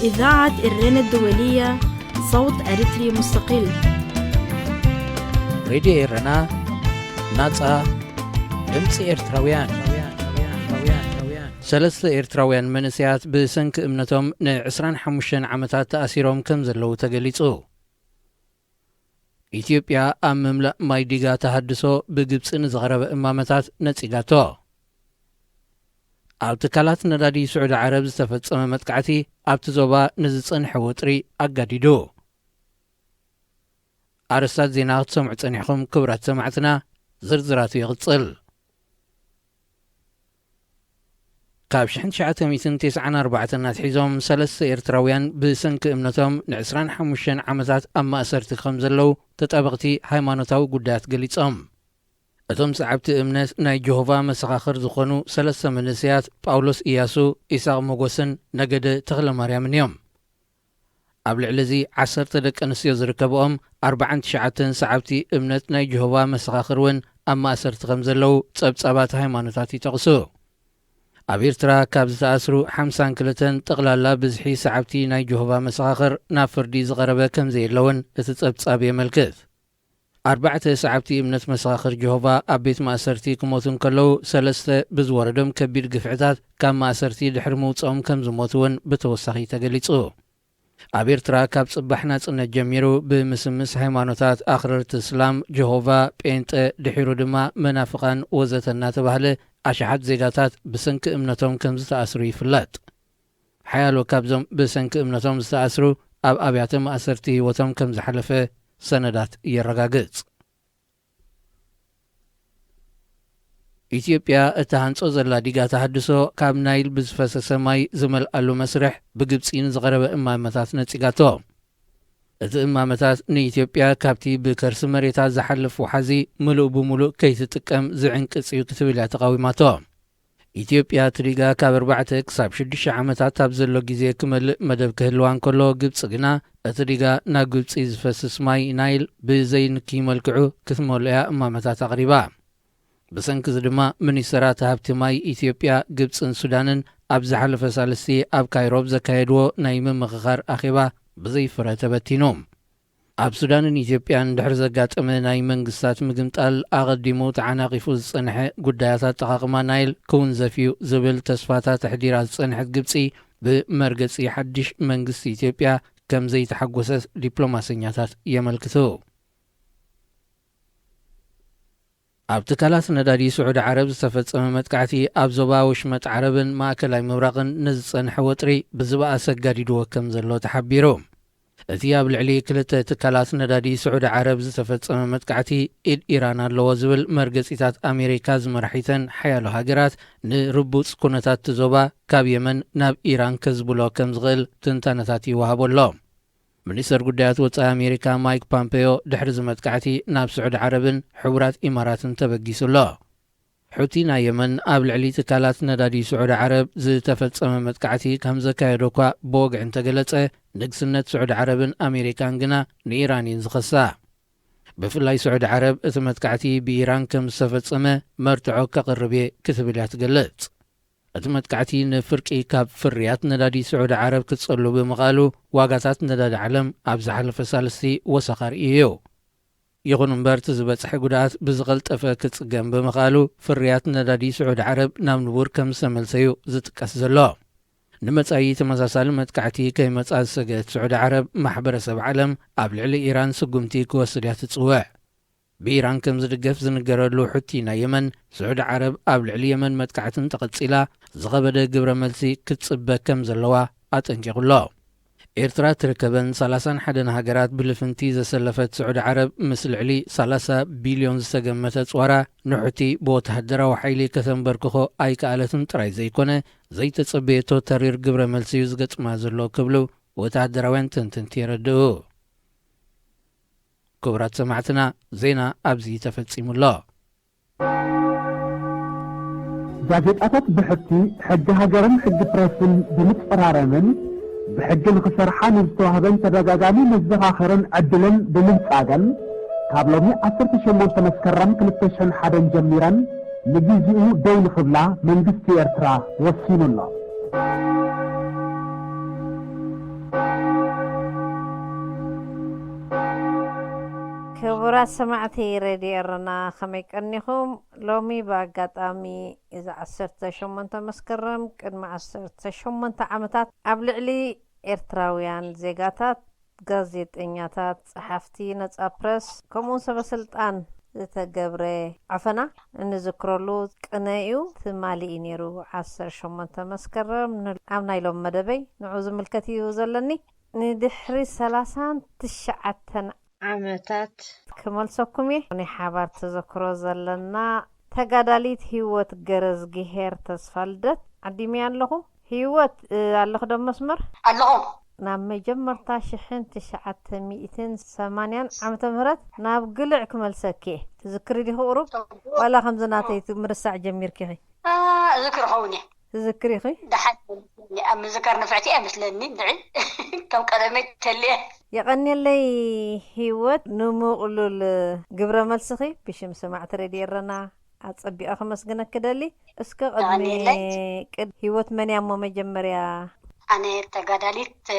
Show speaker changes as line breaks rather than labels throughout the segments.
إذاعة إيران الدولية صوت أريتري مستقل.
راديو إيرانا ناصا دمص إرتراويان ثلاثة إرتراويان منسيات بسنك إمنتهم نعسران حموشن عمتات تأثيرهم كم زلو تقليصو. إثيوبيا مملأ مايديغا تحدثو بجبس نزغرب إمامتات نتيجاتو. أبتكالات ندادي سعود عرب استفدت متكعتي أبتزوبا نزصن حوطري أقاديدو. أرستات زينات سمعت أنحكم كبرات سمعتنا زرزرات يغتصل. كاب شحن شعات 294 ناتحيزهم سلسة إرتراويان بسنك إمنتهم نعسران حموشن عمزات أما أسرت خمزلو تتابغتي هايمانوتاو قدات قليتهم. أتم سعبت إمنت ناي جهوفا مسخاخر زخونو سلسة منسيات باولوس إياسو إساق موغوسن نقد تغلى مريم نيوم. قبل علزي 10 دق أنسيو زركبهم 4 شعاتن سعبتي إمنت ناي جهوفا مسخاخرون أما أسرت خمزلو تصابات هايمانوتاتي تغسو. أبيرترا كابز تأسرو 5 كلتن تغلالا بزحي سعبتي ناي جهوفا مسخاخر نافردي زغربا كم زي اللون تتصابي ملكت. 4 سعبتي إمنت مسخاخر جهوفا أبيت مأسرتي كموتن كلو 3 بزوردم كبير قفعتات كام مأسرتي دحرمو تصوم كم زموتون بتوسخي تقليصو. أبيرترا كاب صبحنا صنة جميرو بمسمس هيمانوتات آخر الإسلام جهوفا بينت دحيرو دما منافقان وزتنا تبهله أشحات زيجاتات بسنك إمنتهم كم زتأسرو يفلات. حيالو كابزم بسنك إمنتهم زتأسرو أبيات مأسرتي وتم كم زحلفه سندات يرغاغص. إثيوبيا اتهانصو زلا ديغا تحدثو كاب نايل بزفس سماي زمل ألو مسرح بغبصين زغرب إمامتات نتيغاتو. ات إمامتات نإثيوبيا كابتي بكرس مريتات زحلف وحزي ملو بملو كي تتقم زعنقصيو كتبلا تقاويماتو. إثيوبيا تريغا كاب 4 كساب 6 عامتات تابزلو غيزي كمل مدب كهلوان كلو غبص غنا اتريغا نا غبص يزفسس ماي نايل بزين كي ملكعو كتموليا إمامتات تقريبا. بسنكز دما منيسرات هابت ماي إثيوبيا غبصن سودانن أبزحل فسالسي أب كايروب زكايدو نايم مغغار أخيبا بزي فراتبتينوم. أب سودانن إثيوبيان دحر زقات ناي منقصات مقمتال أغديمو تعناقفو زصنح قداياتات تقاقما نايل كون زفيو زبل تسفاتات تحديرات صنحت قبصي بمرقصي حدش منقص إثيوبيا كم زي تحقوسس ديبلوماسينياتات يملكتو. أبتكالات ندادي سعود عرب استفتصم متكعتي أبزوبا وشمت عربن ماكلاي مبرقن نزصن حوطري بزبا أسقاديدو كم زلو تحبيرو. اتياب العلي كلتا تكالات ندادي سعود عرب استفتصم متكعتي إد إيران اللو زبل مرقصيتات أمريكا زمرحيتن حيالو هاجرات نربوط كونتات تزوبا كاب يمن ناب إيران كزبولو كم زغل تنتانتاتي وهابو اللو. منيسر قدات وطا أمريكا مايك بامبيو دحر زمتكعتي ناب سعود عربن حورات إمارات تبقيسو الله. حوتينا يمن قابل علي تكالات ندادي سعود عرب زتفتصم متكعتي كمزا كايدوكا بوغ انتقلت نقسنت سعود عربن أمريكان قنا نيرانين زخصا. بفلاي سعود عرب اتمتكعتي بإيران كم استفتصم مرتعو كقربي كتبلات قلت. اتمتكعتي نفرقي كاب فريات ندادي سعود عرب كتصلو بمغالو واقاتات نداد علم أبزحل فسالسي وسخار إيو. يغن مبارت زبطح قدات بزغلت أفاكت جنب مغالو فريات ندادي سعود عرب نام نبور كم سملسيو زتكاس زلو. نمت أي تمساسال متكعتي كي متأز سقات سعود عرب محبر سب علم قبل علي إيران سقمتي كواسليات تصوع. بإيران كم زدقف زنقرلو حتينا يمن سعود عرب قبل علي يمن متكعتن تقتصيلا زغبدا قبر ملسي كتصبا كم زلوا أتنجيق الله. إيرترا تركبن 31 هاجرات بلفنتي زسلفت سعود عرب مثل علي 3 بليون زتقمتت ورا نحتي بوت هدرا وحيلي كثنبركخو أي كالتن تراي زي كونه زي تتصبيتو ترير قبر ملسي يزقت مازلو كبلو وتهدراوين تنتنتي ردو. كبرات سمعتنا زينا أبزي تفتسيم الله.
جاجتات بحكي حج هاجرن حج برسل بمتقرارمن بحج الخسرحان التوهبن تدقاقاني مزدغاخرن عدلن بمنصاقن كابلومي 18 مسكرم كلتشن حدن جميران نجيزيو دين خبلا منجستي إرترا وصين الله.
كبرات سمعتي راديرنا خميك أنكم لومي باقاتامي إذا عسرت شمنت مسكرم قدم عسرت شمنت عمتات أبلع لي إرتراويان زيغاتات ጋዜጠኛታት ጸሐፍቲ ነጻ ፕረስ ከምኡን ሰበስልጣን ዝተገብረ ዓፈና እንዝክረሉ ቅነዩ ትማሊኢ ነይሩ 18 መስከረም ኣብ ናይሎም መደበይ ንዑ ዝምልከት እዩ ዘለኒ ንድሕሪ 39 ዓመታት ክመልሰኩም እየ ሓባር ተዘክሮ ዘለና ተጋዳሊት ህይወት ገረዝጊሄር ተስፋልደት ዓዲምያ ኣለኹ ህይወት ኣለኹ ዶ መስመር
ኣለኹ
ናብ መጀመርታ 1980 ዓመተ ምህረት ናብ ግልዕ ክመልሰኪ ትዝክሪ ዲኹ ቁሩብ ዋላ ከምዝናተይ ምርሳዕ ጀሚርኪ
ذكر خوني
تذكري خي
دحت أم ذكر نفعتي أمثلني دعي كم قدمت تليه
يغني لي هيوت نمقلل جبر ملسخي بشم سمعت راديرنا أتصبي أخمس جنك كدلي اسك قدمي قد هيوت من يوم مجمريا
أنا تجادلت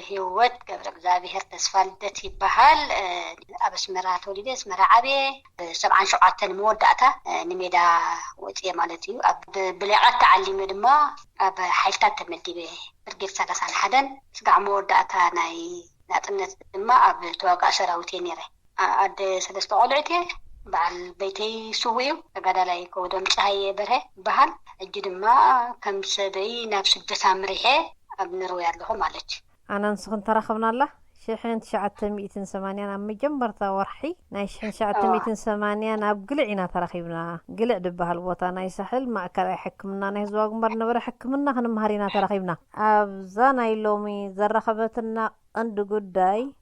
هيوت قبل بزابير تسفلدت بحال أبس مرات ولدي اسمه عبي 7 شعات المودعته نميدا وتي مالتي بلغات تعليم دما اب حيلتات تمدي برجيت سلاسان حدن سقع مودعته ناي ناتنت دما اب توقع شراوتي نيره اد سدست قلعتي بعل بيتي سويو تجادلاي كودم صحي بره بحال اجدما كم سبي نفس الجسامريه أبنرو يالله مالك
أنا نسخن تراخبنا الله شحن شعت 180 عم جنبرتا ورحي نايشحن شعت 180 أب قلعنا تراخيبنا قلع دبها الوطن ناي سحل ما كان يحكمنا نهزواق مرنا حكمنا هنمهرينا تراخيبنا أبزانا يلومي زرخبتنا عند قداي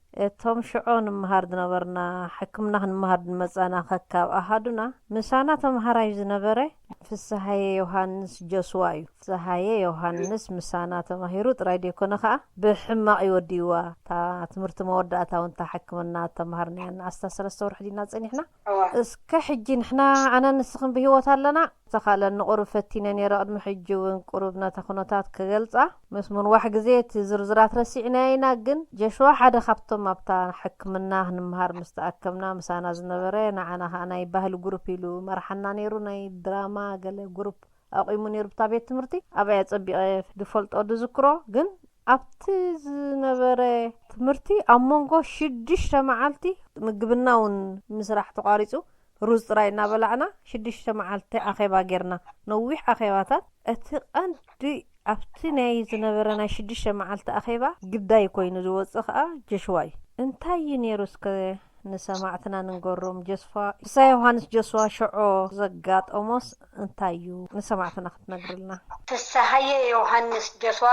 توم شعون مهارد نبرنا حكمنا هنمهارد مزانا خكاب أحدنا مسانا تمهراي زنبره في السهاية يوهانس جسوايو سهاية يوهانس مسانا تمهيروت رايدي كونخا بحماق يوديوا تا تمرت مودة تا وانتا حكمنا تمهرنا يعني أستاذ رستور حدينا تسانيحنا اسكا حجي نحنا أنا نسخن بهيوتا لنا تخالا نقرب فتينا نيرا محجوين قربنا تخنطات كغلطة مسمون واحد زيت زرزرات رسيعناينا قن جشوا حدا خبطو مابتا حكمنا هنمهار مستأكمنا مسانا زنبرين عنا هانا يبهلو جروبيلو مرحنا نيرو ناي دراما قال جروب أقيمو نيرو بطابية تمرتي أبعي تصبي ديفولت أو ذكره قن أبتي زنبري تمرتي أمونغو شدش معالتي مقبلنا ون مسرح تقاريسو روز راينا بلعنا شدش معالتي أخيبا غيرنا نويح أخيباتات أتقندي أبتي ناي زنبرنا شدش معالتي أخيبا قداي كوينو زوصخة جشواي انتاي نيروس كده نسمعتنا نقرم جسفا سيوهانس جسوا شعو زقات أموس انتايو نسمعتنا نقرلنا
تسهية يوهانس جسوا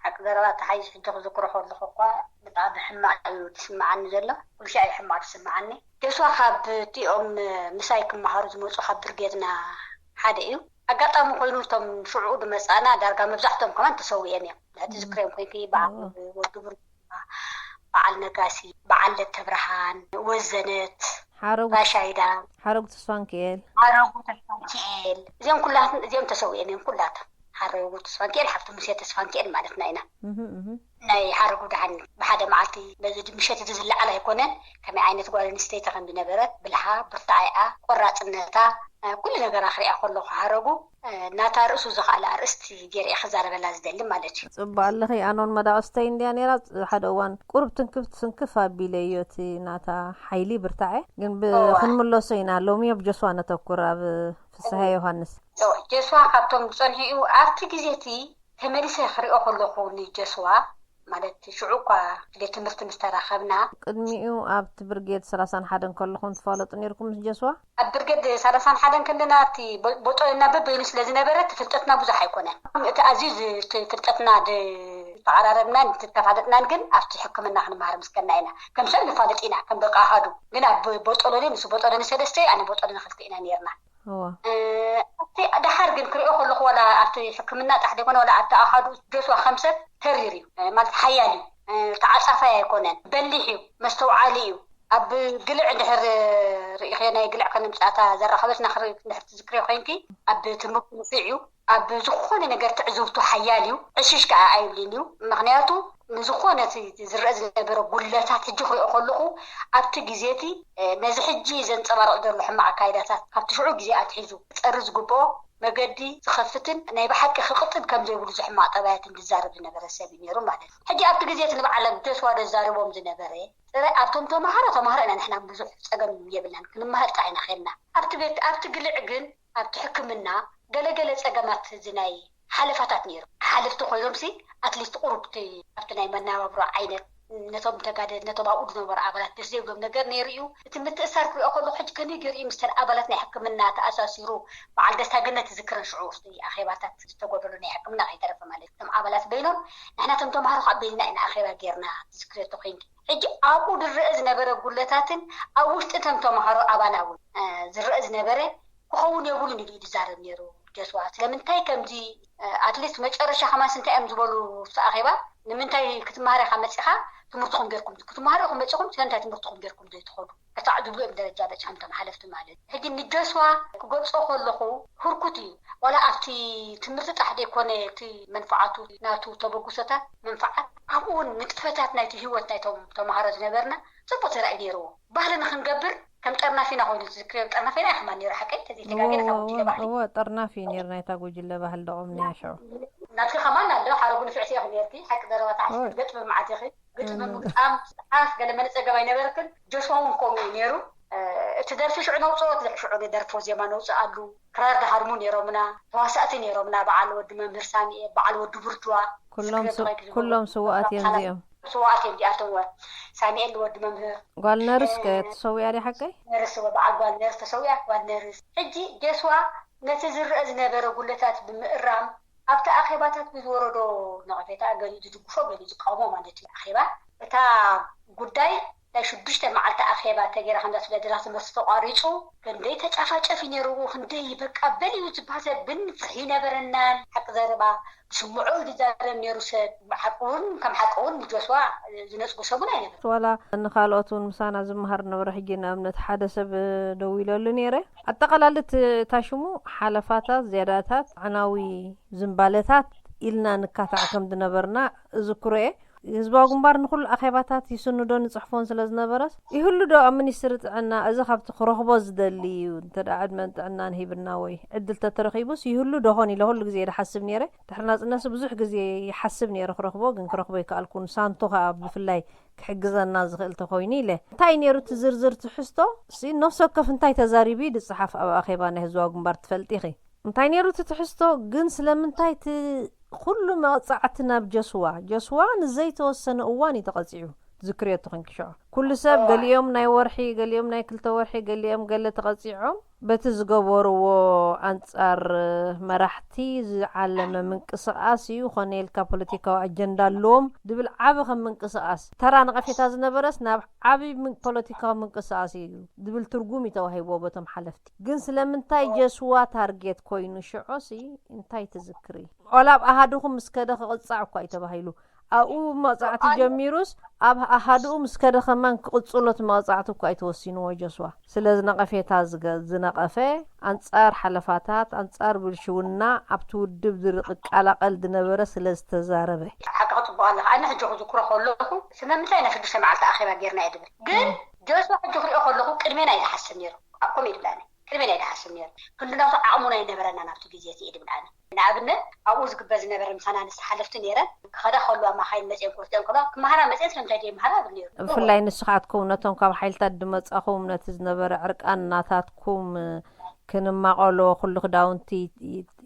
أقدر لا تحيز في ذكر حول الخقوة بتعب حماع تسمع عني زلا كل شيء حماع تسمع عني جسوا خاب تيوم مسايك مهارز موسو خاب برقيتنا حادئيو أقاطع مقوينو تم شعود مسانا دارقا مبزحتهم كمان تسويين لا تذكرين كي بعض ودبر بعل نقاسي بعل التبرهان وزنت رشايدا
حروق تسوانكيل
زيهم تسويين كلها حروق تسوانكيل حفت مسيت تسوانكيل معناتنا هنا ناي حروق دحن بحدا معتي بزد مشيت تزل على يكونن كما عينت قال نستيت خن بنبرت بالها برطعيقه قراصنتا كل ነገር አخري اخلو حروق ناتا رأسو زخال أرستي جيري خزارة بلا زدل مالتي
صبا اللهي أنون مدى أستين دي نيرات حدوان قرب تنكفا بليوتي ناتا حيلي برتاعي بخن ملو سينا لومي بجسوانا تقرى في السهاية يوهانس
جسوا قبطم بصنهيو أفتي جزيتي تماريسي خري أخلو خوني جسوا مالت شعوقا اللي تمرت مستراخبنا
قدميو أبت برقيد 30 حدن كلهم تفالط نيركم جسوا
برقيد 30 حدن كلنا تي بطولنا ببينس لازم نبرت فلتتنا بزح يكونه عزيز فلتتنا تعرارنا تتفادتنا نقن أفتي حكمنا احنا مهار مسكناينا كم سنة فادتنا كم بقى هادو قنا بطولني نسو بطولني سدستي أنا بطولنا خلتينا نيرنا
هو
أتي دحر قن كريو خلق ولا أتي حكمنا تحت يكون ولا أتى أحد جسوا 5 تريري مال حيالي تعصفا يكونن بليحيو مستوعاليو أب قلع دحر ريخينا يقلع كان مساعتها زرخبتنا خري دحر تذكري خينكي أب تمك نفيعيو أب زخون نجار تعزوتو حياليو عشيش كعايبلينيو مغنياتو نزخونة زرز نبرة قلتات الجخري أخلقو أبت جزيتي نزحجي زين تمر أقدر لحم عكايداتات أبتشعو جزيات حيزو تأرز قبو مجدي خفتن نايب حق خطب كم زي بقول زحمة طبيعة الزارب النبرة سبيني رم بعد حجي أبت جزيت نبع على جسوار الزارب ومزنبرة أبتم تمهرة أنا نحنا بزح أجمع يبلنا كل ما هالقعنا خيرنا أبت قلعجن أبت حكمنا قلقلة أجمعت زناي حلفتات نير حلفت خويهم سي أتليست قربتي أفتناي منا وبرا عينك نتوم تقعد نتوم أقول نور عبالات تزيد من نجار نيريو تمتأثر في أقول حج كني جري مستر عبالاتنا حكمنا تأساسيرو بعد دستاجنا تذكر شعور في أخيباتك تقولون حكمنا أي طرف مالك تم عبالات بينهم إحنا تم هروح بيننا إن أخيبا جيرنا تذكر تقين حج أبو الرئيس نبرة قلتاتن أو وش تم هرو أباناول الرئيس نبرة وخون يقولون اللي يزار نيرو جسوات لمن تاي كم دي أتليست مجرش خمس أنت أم زبالو سأخيبا لمن تاي كتمهاري خمس إخا تمرتكم غيركم كتمهاري خم بتشكم تنتهي تمرتكم غيركم ده تخلو كتعدوا بقى بدرجة بتشام تم حلفت مالك هدي الجسوا كجوز أخو لخو هركتي ولا أفتي تمرت تحدي كونه تي منفعته ناتو تبغوسته منفعة أقول متفتات نايتي هو نايتهم تمهارة نبرنا زبط رأي ديرو بهلنا خنقبر كم طرنا فينا هون الذكر طرنا فينا إحنا نير حكيت هذه تلاقي
هو طرنا في نير نايتا جوجل بهل دعوم ناشوا
ناتي خمالنا لو حاربون في عسير نيرتي حق ضربات عشر قط بمعتقد قط من مقام عاف قال لما نتسجى بين بركن جسوم كومي نيرو تدرفش عنا وصوت لك شعور درفو زمان وصعدوا قرار ده هرمون يرومنا واساتين يرومنا بعل ود ممرساني بعل ود برتوا
كلهم سوات ينزيهم
سوات ينزي أتوا سامي اللي ود ممهر
قال نرس كتسوي عليه حقي
نرس وبعل قال نرس تسوي قال نرس حجي جسوا نتزر أزنا برجولتات بمقرام أبتا أخيباتات بزوردو نعفيتا قالوا يدقشوا قالوا يقاوموا ما نتي أخيبا تا قداي لا شدشت مع التأخيبات تجري خمسة ولادات مستقاريشوا كان ليت تأفاج في نيرو خندي بقبل يتبعث بن فهنا برنان حق ضربة سمعوا لدار نيروسات حقون كم حقون مجلسوا جنس قصبنا يعني
ولا أن خالاتون مسانا زمهر نورح جينا من حدث بدويلة لنيرة التقلالت تاشمو حلفاتات زياداتات عناوي زنبالتات إلنا نكاتع كم دنبرنا ذكره يزبا قنبار نقول أخيباتات يسنو دون صحفون سلازنا برس يهلو دو أمن يسرت عنا إذا خبت خرخبوز دالي وانتدعاد من عنا نهيبنا وي عدل تترخيبوس يهلو دو هوني لهول قزي يحسب نيره تحرناز الناس بزوح قزي يحسب نيره خرخبو قن خرخبو يكالكون سانتوها بفلاي كحجزا الناس غلت خويني له تاي نيرو تزرزر تحستو سي نفسو كف انتاي تزاريبي دي صحف أو أخيبانه زوا قنبار تفلتيخي انتاي نيرو تتحستو قنس لمنتاي كل ما صعتنا جسوا نزي توسن اواني تقصيو ذكريات تخنكشو كل سب قال يوم ناي ورحي قال يوم ناي كلتا ورحي قال يوم قال تقصيعهم بتزغبرو انصار مرحتي زعلم من قصاصي خونيل كبوليتيكا اجندا لوم دبل عبخ من قصاص ترى نقفيتا زنبرس ناب عبي من بوليتيكا من قصاصي دبل ترغومي توهيبو بتم حلفتي جن سلمنتاي جسوا تارجت كوينو شعوسي انتاي تذكري ولا احدكم مسكده قصاع كو ايتباهيلو او مصعت جميروس اب احدو مسكده خمان قصلت مصعت كو ايتوسينو وجسوا سلاز نقفيتا زنقفه انصار حلفاتات انصار بالشونا ابتو دبدر قلاقل دنبره سلاز تزاربه
حقت بالله انا حجو ذكر خلكم سنمتاينا في السماعه الاخيره غيرنا يدبر ግን جسوا حجو خلكم قدمنا يحسن نير اقوم يدبلاني كلمه يحسن نير كلنا عقمنا ينبرنا نفتو جيزيتي يدبلاني نعبنا أوز قبز نبر مسانا نستحلفت نيرا خدا خلوا ما خاين مسئن كورتين كلا مهارا مسئن سنتاجي مهارا بنير
فلاي نسخاتكم نتون كاب حيلتا دمص اخوم نتز نبر عرقاناتاتكم كنما قالو كل خداونتي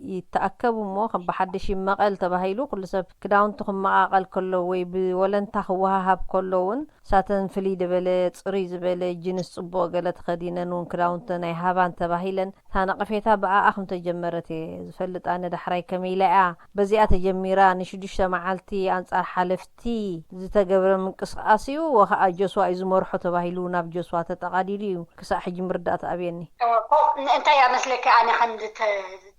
يتاكبوا مو بحدش مقال تبهيلو كل سب كداونتكم مقال كله وي ولن تخوها كلون ساتن فلي دبل صري زبل جنس صبو غلت خدينن كداونت ناي هابان تبهيلن تنقفيتا بقى اخم تجمرتي زفلط انا دحراي كميلا بزيات تجميرا نشدش معالتي انصار حلفتي زتجبر من قصاصيو وخاجسوا ايزمرحو تبهيلو ناب جسوا تتقاديليو كسا حج مردات ابيني
انت يا مسلك انا خندت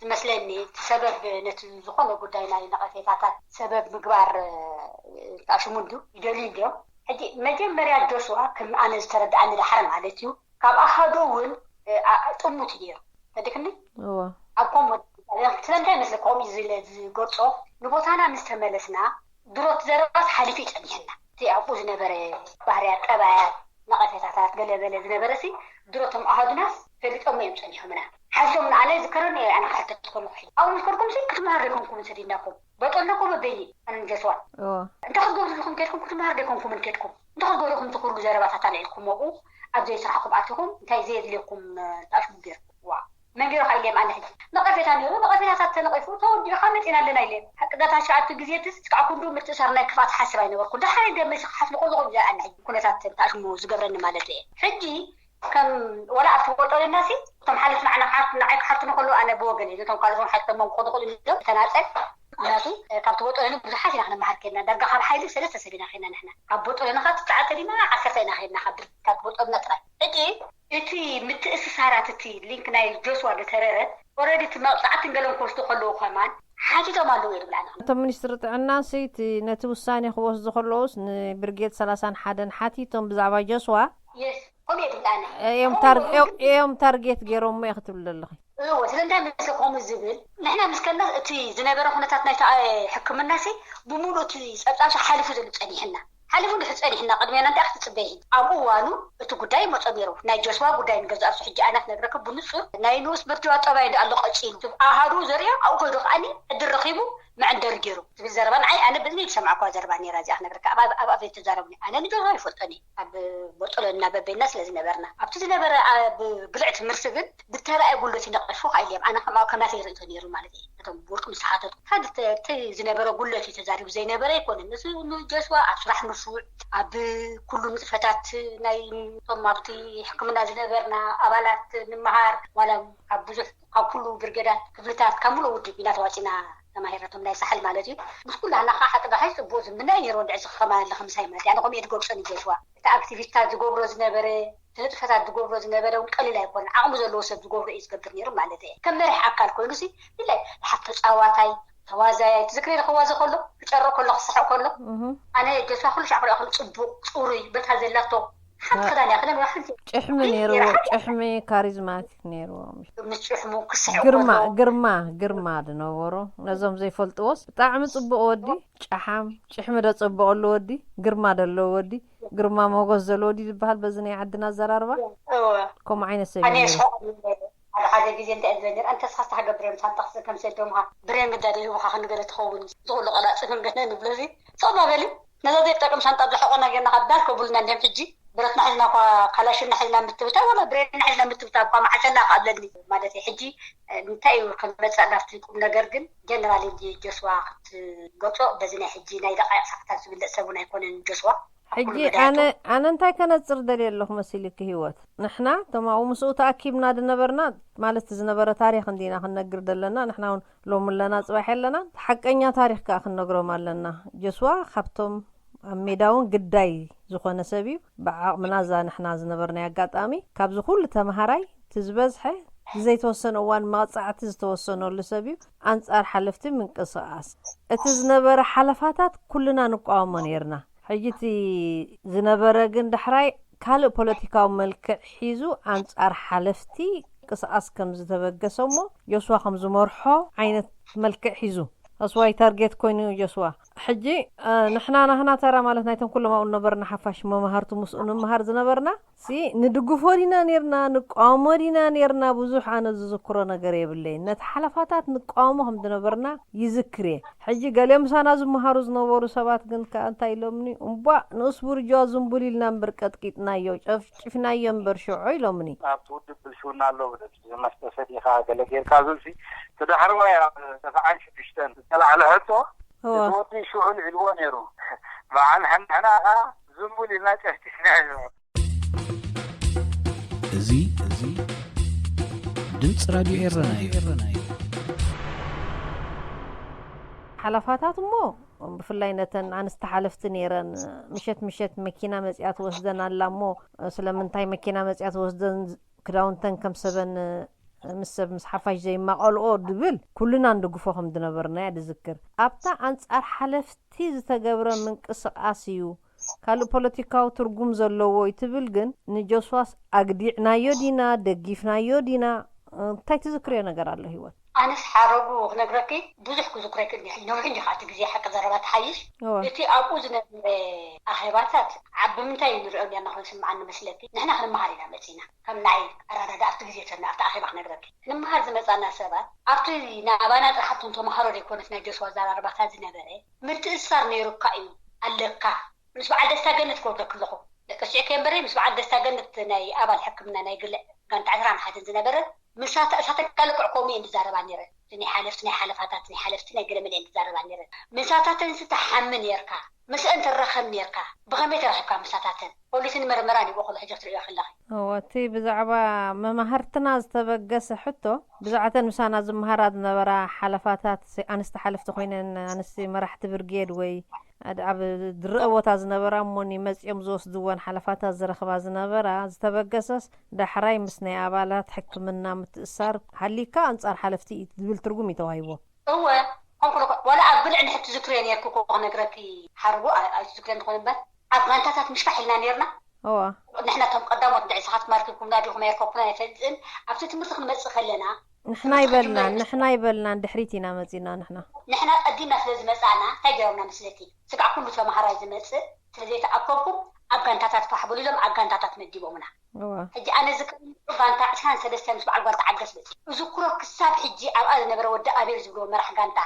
تمثلني سبب نتزخون قداينا نقفيتات سبب مقبار اشمندو دليل هدي مجمريا جسوا كم انا استرد عن الحرم عليتيو كاب احدون طموت دير هديكني
هو
اقوم ስለምንታይ መስለኩም ዝገልጾ ንቦታና ምስ ተመለስና ድሮት ዘረባስ ሓሊፉ ይጸኒሕና እቲ ኣብኡ ዝነበረ ባህርያት ጠባያት ነቐፈታታት ገለበለ ዝነበረሲ ድሮቶም ኣሃዱናስ ፈሊጦም እዮም ጸኒሖምና ሓዞም ንኣነ ዝከረኒ ኣነ ሓተት ትኮኑ ኺ ኣብ ምሽከርኩም ሲ ክትመሃር ደይኮንኩም ሰዲድናኩም በጠለኩም በበይኒ እንጀስዋን እንተ ክትገብሩልኩም ከድኩም ክትመሃር ደይኮንኩም እንከድኩም እንተ ክትገብሩልኩም ትኩሉ ዘረባታት ኣልዒልኩም መቑ ኣብ ዘይስራሕኩም ኣትኹም እንታይ ዘየድልየኩም ተኣሽሙ ገይርኩም ዋ መንገዱ ኻይልየም ኣነ ሕጂ ነቐፌታ ነይሩ ነቐፌታታት ተነቒፉ ተወዲኡ መፂና ኣለና ኢልየም ሓቅዳታ ሸዓቱ ግዜትስ ክዓ ኩሉ ምትእሳር ናይ ክፋት ሓስብ ኣይነበርኩ ድሓደ ገመ ሓፍልቆ ዝኾኑ ዝኣና ሕጂ ኩነታት ተኣሽሙ ዝገብረኒ ማለት እየ ሕጂ ከም ወላ ኣብቲ ቦጠለና ሲ እቶም ሓልፍ ንዓና ንዓይ ክሓትኑ ከለዉ ኣነ ብወገን እየ እቶም ካልኦቶም ሓቶሞም ክኾኑ ክእሉ እዮም ተናፀል ምክንያቱ ካብቲ ቦጠለኒ ብዙሓት ኢና ክንመሃር ከድና ዳርጋ ካብ ሓይሊ 3 ሰብ ኢና ኸድና ንሕና ካብ ቦጠለኒ ካ ትሽዓተ ዲና 10 ኢና ኸድና ካብ ቦጠለና ጥራይ ሕጂ እቲ ምትእስሳራት እቲ ሊንክ ናይ ጆስዋ ዝተረረት ኦልሬዲ እቲ መቕፃዕትን ገለም ክወስዱ ከለዉ ኸማን ሓቲቶም ኣለዉ እየ ድብላና
እቶም ሚኒስትሪ ጥዕና ሰይቲ ነቲ ውሳኔ ክወስዱ ከለዉስ ንብርጌድ 31 ሓቲቶም ብዛዕባ ጆስዋ
የስ ከምኡ እየ ድብላና
እዮም ታርጌት ገይሮም እየ ክትብል ኣለኺ
ስለንታይ መስለኩም ዝብል ንሕና ምስከና እቲ ዝነበረ ኩነታት ናይ ሕክምና ሲ ብሙሉእ እቲ ፀብፃብ ሓሊፉ ዘሎ ፀኒሕና ሓሊፉ ድሕሪ ፀኒሕና ቅድሜና እንታይ ክትፅበይ ኣብ እዋኑ እቲ ጉዳይ መፆ ነይሩ ናይ ጆስዋ ጉዳይ ንገዛእሱ ሕጂ ኣናት ነግረክብ ብንፁር ናይ ንኡስ ብርትዋ ጠባይ ኣሎ ቀፂሉ ኣሃዱ ዘርዮ ኣብኡ ከይዱ ከዓኒ ዕድል ረኺቡ መዕንደር ገይሩ ዝብል ዘረባ ንዓይ ኣነ ብእዝኒ ሰማዕኳ ዘረባ ነይራ እዚኣ ክነግረካ ኣብ ኣፈይ ተዛረብኒ ኣነ ንጆስዋ ይፈልጦኒ ኣብ ቦጠሎና በበይና ስለዝነበርና ኣብቲ ዝነበረ ብግልዕ ትምህርቲ ግን ብተባኣይ ጉልበት ይነቐፉ ካኢልዮም ኣነ ከማተይ ርእቶ ነይሩ ማለት እዩ እቶም ብወርቂ ምስተሓተቱ እቲ ዝነበረ ጉልበት ተዛሪቡ ዘይነበረ ኣይኮነን እዚ ንጆስዋ ኣብ ስራሕ ንፍውዕ ኣብ ኩሉ ንጥፈታት ናይ ቶም ኣብቲ ሕክምና ዝነበርና ኣባላት ንምሃር ዋላ ካብ ብዙሕ ካብ ኩሉ ብርጌዳት ክፍልታት ካብ ሙሉእ ውድብ ኢና ተዋፂና ተማሂረቶም ናይ ሳሕል ማለት እዩ ምስ ኩላና ከዓ ሓጥጋሓይ ፅቡቅ ዝምና ነይሩ ንድዕ ዝኸማ ኣለኸ ምሳይ ማለት ኣነ ከምኡ ዝገብፆኒ ጆስዋ እቲ ኣክቲቪስታት ዝገብሮ ዝነበረ ንጥፈታት ዝገብሮ ዝነበረ እውን ቀሊል ኣይኮነን ዓቕሙ ዘለዎ ሰብ ዝገብሮ እዩ ዝገብር ነይሩ ማለት እየ ከም መሪሕ ኣካል ኮይኑ ሲ ኢላይ ሓፍ ተፃዋታይ ተዋዛያይ ትዝክሪ ክዋዘ ከሎ ክጨርቕ ከሎ ክስሕቕ ከሎ ኣነ ጆስዋ ኩሉ ሻዕ ክልኦ ፅቡቅ ፅሩይ በታ ዘላቶ ሓትከዳን ያኽለ ምራሕንቲ
ጭሕሚ ነይርዎ ጭሕሚ ካሪዝማቲክ ነይርዎ
ምስ ጭሕሙ ክስሕቕ
ግርማ ድነበሩ ነዞም ዘይፈልጥዎስ ብጣዕሚ ፅቡቅ ወዲ ጨሓም ጭሕሚ ደፀበቐሉ ወዲ ግርማ ደለዎ ወዲ ግርማ ሞጎስ ዘለዎ ወዲ ዝበሃል በዚ ናይ ዓድና ኣዘራርባ ከምኡ ዓይነት ሰብ
ሓደ ግዜ እንታይ ዝበነር አንተ ስኻስታ ገብረን ሳንጣክስ ከም ሰደምካ ብሬን ግዳደ ይሁካ ክንገለ ትኸውን ዝቕሉ ቀላፅፍን ገነ ንብለዚ ጾማ በሊ ነዛ ዘይጠቅም ሻንጣ ዝሐቆና ጌርና ከዳል ከቡልና እንደም ሕጂ ብረትና ሒዝና ካላሽና ሒዝና ምትብታ ወላ ብሬንና ሒዝና ምትብታ እኳ ማዕሸና ኣለኒ ማለት ሕጂ እንታይ እዩ ከም መጻእ ናፍቲ ቁም ነገር ግን ጀነራል ጆስዋ ክትገጾ በዚ ናይ ሕጂ ናይ ደቃይቕ ሰዓታት ዝብለጥ ሰቡን ኣይኮነን ጆስዋ
ሕጂ ኣነ እንታይ ከነፅር ደልየ ኣለኹ መሲልክ ህይወት ንሕና ተማኡ ምስኡ ተኣኪብና ድነበርና ማለት ዝነበረ ታሪክ እንዲና ክንነግር ዘለና ንሕና እውን ሎሚ ኣለና ፅባሕ ኣለና ሓቀኛ ታሪክ ከዓ ክንነግሮም ኣለና ጆስዋ ካብቶም ኣብ ሜዳውን ግዳይ ዝኾነ ሰብ እዩ ብዓቕምና እዛ ንሕና ዝነበርናይ ኣጋጣሚ ካብዚ ኩሉ ተምሃራይ ትዝበዝሐ ዘይተወሰነ እዋን መቕፃዕቲ ዝተወሰነሉ ሰብ እዩ ኣንጻር ሓለፍቲ ምንቅስቓስ እቲ ዝነበረ ሓለፋታት ኩልና ንቃወሞ ነርና ሕጂቲ ዝነበረ ግን ዳሕራይ ካልእ ፖለቲካዊ መልክዕ ሒዙ ኣንጻር ሓለፍቲ ቅስቃስ ከም ዝተበገሰሞ ጆስዋ ከም ዝመርሖ ዓይነት መልክዕ ሒዙ ኣስዋይ ታርጌት ኮይኑ ጆስዋ ሕጂ ንሕና ናህና ተራ ማለት ናይቶም ኩሎም ኣብኡ ነበርና ሓፋሽ መምሃርቱ ምስኡ ንምሃር ዝነበርና ሲ ንድግፎ ዲና ነርና ንቃወሞ ዲና ነርና ብዙሕ ኣነ ዝዝክሮ ነገር የብለይ ነቲ ሓለፋታት ንቃወሞ ከም ዝነበርና ይዝክር እየ ሕጂ ገሊኦም ምሳና ዝመሃሩ ዝነበሩ ሰባት ግን እንታይ ኢሎምኒ እምባ ንእስ ቡርጃ ዝንቡል ኢልና እምበር ቀጥቂጥናዮ ጨፍጭፍናዮ እምበር ሽዑ ኢሎምኒ
ኣብቲ ውድብ ብልሽውና ኣሎ መስጠሰት ኢኻ ገለ ጌርካ ዝብሲ ተዳሕርዋ ተፈዓን ሽዱሽተን ተላዕለ ሕቶ ወዲ ሽዑል ዕልዎ ነይሩ በዓል ሕና ዝንቡል ኢልና ጨፍጭፍና እዩ
እዚ ድምፂ ራድዮ ኤረና እዩ
ሓለፋታት እሞ ብፍላይ ነተን ኣንስተ ሓለፍቲ ነይረን ምሸት መኪና መፅያት ወስደን ኣላ እሞ ስለምንታይ መኪና መፅያት ወስደን ክዳውንተን ከም ሰበን ምሰብ ምስ ሓፋሽ ዘይማቐልኦ ድብል ኩልና ንድግፎ ከም ዝነበርና እያ ድዝክር ኣብታ ኣንጻር ሓለፍቲ ዝተገብረ ምንቅስቓስ እዩ ካልእ ፖለቲካዊ ትርጉም ዘለዎ ይትብል ግን ንጆስዋስ ኣግዲዕናዮ ዲና ደጊፍናዮ ዲና እንታይ ትዝክርዮ ነገር ኣሎ ህይወት
أنا حاربو نقرأكي بوزح كذكرك إني نوعين جهات جزية حق ضربات حيش. إتي أبوزنا أخيباتات عب منتين نرأي أنا خلص معنا مسلتي. نحن خلنا مهارنا مسينا. هم نعيد أراد أفت جزية سنة أفت أخيبات نقرأكي. لما هذا مثلا سبب أفتي نابانا حتى أنتم مهارو يكون في نجس وزارة ضربات زنبرة. مرتأثر نيرقائي اللقاء. مش بعد استجنت كل كلهم. كشيء كان بري مش بعد استجنت ناي أبى حكمنا ناي قل كانت عذران حد زنبرة. مش ساتكلك عقومي إن زارة بانيرة. تني حالفتني قل من إن زارة بانيرة. من ساتاتن ستحمل يركع. مش أنت الرخم يركع. بغميت رحكام ساتاتن. قولي سن مرمراني بأخذ حجة تريح الله.
هو تي بزعبة ما مهرتنا استبقس حتى بزعة مسانا زمهرات نبرا حلفاتات أنا استحلفت خوين أنا مرحت برجيد وي أدعب درقوة زنبرا موني مزيم زوس دوان حلفاتات زرخبا زنبرا استبقسس دحراي مسني أبالات حكمنا متأثر هليكا أنصار حلفتي دبل ترقمي توهيبو
هو ولا أقول عن حتى ذكرين يركوكو نقرأكي حربو ذكرين تقولن بس أبغانتات مش فحلنا نيرنا
هو
نحن قدامات دعي ساعات مارككم ناديكم يركوكنا يفزن أبتت مرتخ نمسخ خلنا
نحن يبلنا دحريتنا مزينا
نحن أدينا في المسانا تجاوبنا مسلتي سقع كله في مهراج المسل تلذيت أكوكم أبغانتات فحبوا لهم أبغانتات مديبومنا هجي أنا ذكر أبغانتا عشان سدستان سبع القرط عجز بس وذكرك الساب حجي أنا نبرة ودي أبير زبون مرح قانتا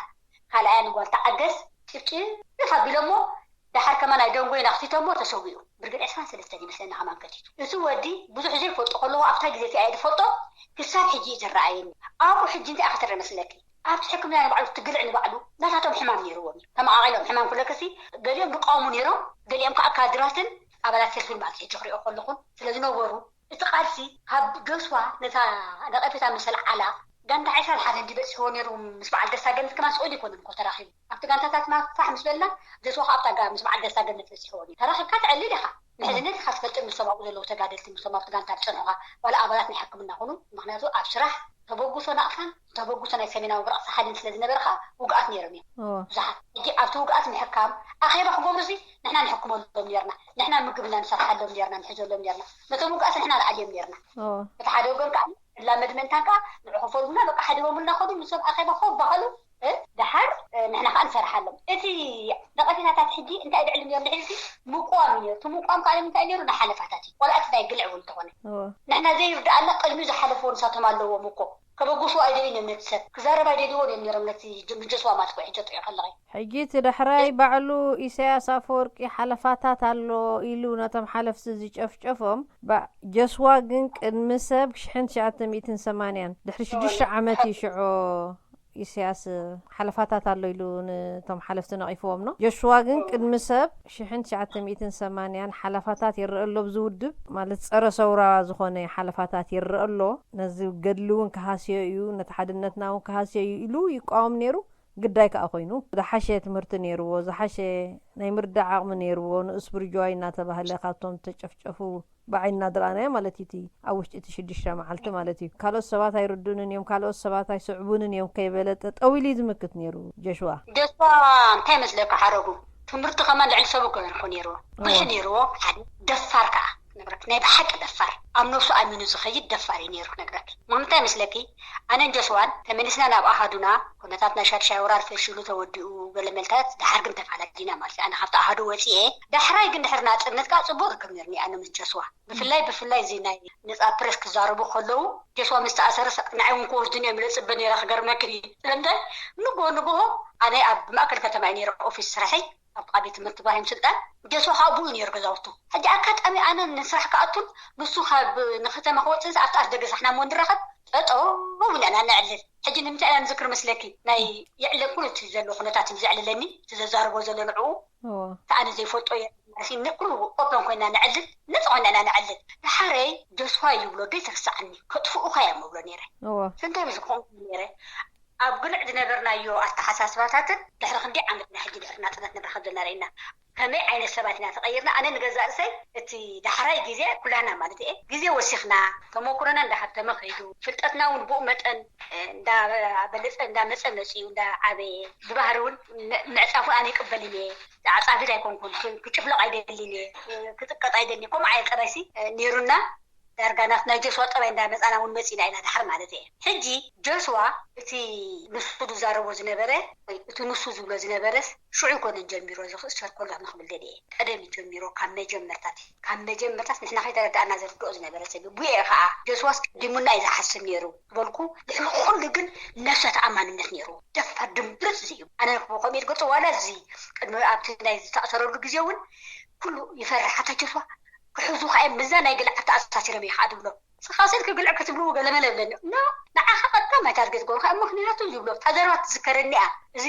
هلا أنا قلت عجز شفتي فبيلمو دحر كمان أيدون وين أختي مو تسويه برجع عشان سدستان بس أنا حمان كتير يسوى دي بزح زي فوتو قالوا أفتح جزيتي عيد فوتو كساب حجي جرعين أبو حجي أنت أختر مسلكي أبتحكم يعني بعد تقلعني بعده لا تعطوا حمام يرووني كما عائلهم حمام كل كسي قاليهم بقاومون يرو قاليهم كأكادراتن أبلا تلفون ما تجري أخلقون سلذين ورو استقالسي هب جوسوا نتا نقفتا مثل على قانت عيسى الحالة دي بس هون يرو مش بعد دستا قانت كمان سؤالي كون من كتراخي أبت قانت تاتما صح مش بلا جسوا أبتا قام مش بعد دستا قانت بس هوني تراخي كات علي لها نحن خاص فلت المسمى ولا لو تقادلت المسمى قانت بسنها ولا أبلات نحكمنا هونو معناته أبشرح تبوقسنا أفهم تبوقسنا يسمينا وبرأس حد سلذين برخا وقعت نيرمي زح يجي أبتو وقعت محكام أخيرا حكوم رزي نحن نحكم لهم نيرنا نحن مقبلنا نصرح لهم نيرنا نحجو لهم نيرنا متى وقعت نحن العليم نيرنا فتحدوا قول كعب لا مدمن تاكا نحفظنا بقى حدوا من ناخذ مسوق أخيرا خوف بقالوا دحر نحن خان فرح لهم إتي دقتنا تحجي أنت أدعي لهم نيرنا عيسي مقامية تمقام قال من تأنير نحل فتاتي ولا أتنا يقلع ولتقوني نحن زي يبدأ أن قلمي حلفون ساتهم الله ومقو كبقوسوا أيدينا نتسب كزارب أيدينا نيرم نتي جسوا ما تقوي حجة طيق الله
حجيت دحراي بعلو إساس أفورك حلفاتات علو إلو نتم حلف سزيج أفجفهم جسوا جنك المسب شحن شعت 280 دحر شدش عمتي شعو إساس حلفاتات علو إلو نتم حلف تنقيفهم جسوا جنك المسب شحن شعت 280 حلفاتات يرقلو بزودب مالت أرسورا زخوني حلفاتات يرقلو نزل قدلون كهاسيو نتحدنتنا وكهاسيو إلو يقام نيرو قدايك أخوينو زحشة تمرت نيرو زحشة نيمردع عقم نيرو نصبر جواينا تبهلي خاطهم تشفشفو بعين نادرانا مالتي أوش تشدش معلت مالتي كالو السبات يردون يوم كالو السبات يصعبون يوم كيبلت طويلي زمكت نيرو جشوا
تامس لك حرقو تمرت كمان لعل سبوك نيرو مش نيرو حد دفارك نقرأك نبي حق دفار أمنو سؤال من زخيد دفاري نيرو نقرأك ممتاز مسلكي أنا جسوان ثمانية سنة أبغى أحدنا كنا تاتنا شاورار في الشلو تودي وقال ملتات دحر قمت على دينا مالتي أنا خفت أحدو وسيه دحراي قند حرنات نتقع صبور كميرني أنا من جسوا بفلاي زيناي نتقع بريسك زاربو خلو جسوا مستأثر نعيون كوش دنيا ملص بني راح قرر مكري لمدة نبو أنا أب ما أكل كتماني أوفيس رحي أبقى بيت مرتباهم سلطان جسوا خابون يرجعوتو حاجة أكاد أنا نسرح كأطول نصوها بنختم أخوات إنس أفتح إحنا مندرخت مو من أنا نعلل حاجة نمتى أنا نذكر مسلكي ناي يعلل كل تزلوا خناتات مزعل لني تزار وزل العو فأنا زي فوتو عشان نقول أبغى كنا نعلل نزعل أنا نعلل الحري جسوا يقولوا بيتك سعني كتفو أخيا مولا نيره سنتي بزقون نيره أبغى عندنا برنايو التحساسات دحر خندي عملنا حاجة دحرنا تنتنا بخدنا رينا كم عين السباتنا تغيرنا أنا نجزء سي تي دحراي جزء كلنا مالتي جزء وسخنا فما كنا ندحت مخيدو فلتتنا ونبوء متن دا بلس دا مسألة شيء دا عبي ببهرون نعرف أنا قبلني عصافي لا يكون كتشفلق عيدلني كتقط عيدلني كم عيد رئيسي نيرنا ዳርጋናት ናይ ጆስዋ ጠባይ እንዳመፃና እውን መፂና ኢና ድሕር ማለት እየ ሕጂ ጆስዋ እቲ ንሱ ዝዛረቦ ዝነበረ ወይ እቲ ንሱ ዝብሎ ዝነበረስ ሽዑ ኮነን ጀሚሮ ዝኽእሰር ኮሎ ንኽብል ደልየ ቀደም ጀሚሮ ካብ መጀመርታት ንሕና ከይተረዳእና ዘርድኦ ዝነበረ ሰብ ቡየ ከዓ ጆስዋስ ድሙና እዩ ዝሓስብ ነይሩ ዝበልኩ ኩሉ ግን ነፍሰ ተኣማንነት ነይሩ ደፋር ድንብርፅ እዩ ኣነ ከምኡ ይርገፁ ዋላ እዚ ቅድሚ ኣብቲ ናይ ዝተኣሰረሉ ግዜ እውን ኩሉ ይፈርሕ ሓታ ጆስዋ ክሕዙ ከዓ ምዛ ናይ ግልዕ ተኣሳሲሮም እዩ ከዓ ድብሎ ስኻሰል ክግልዕ ክትብሉ ገለመለብለኒ ንዓኻ ቀጥታ ማይ ታርጌት ጎንካ ምክንያቱ ይብሎ ታዘረባት ዝከረኒኣ እዚ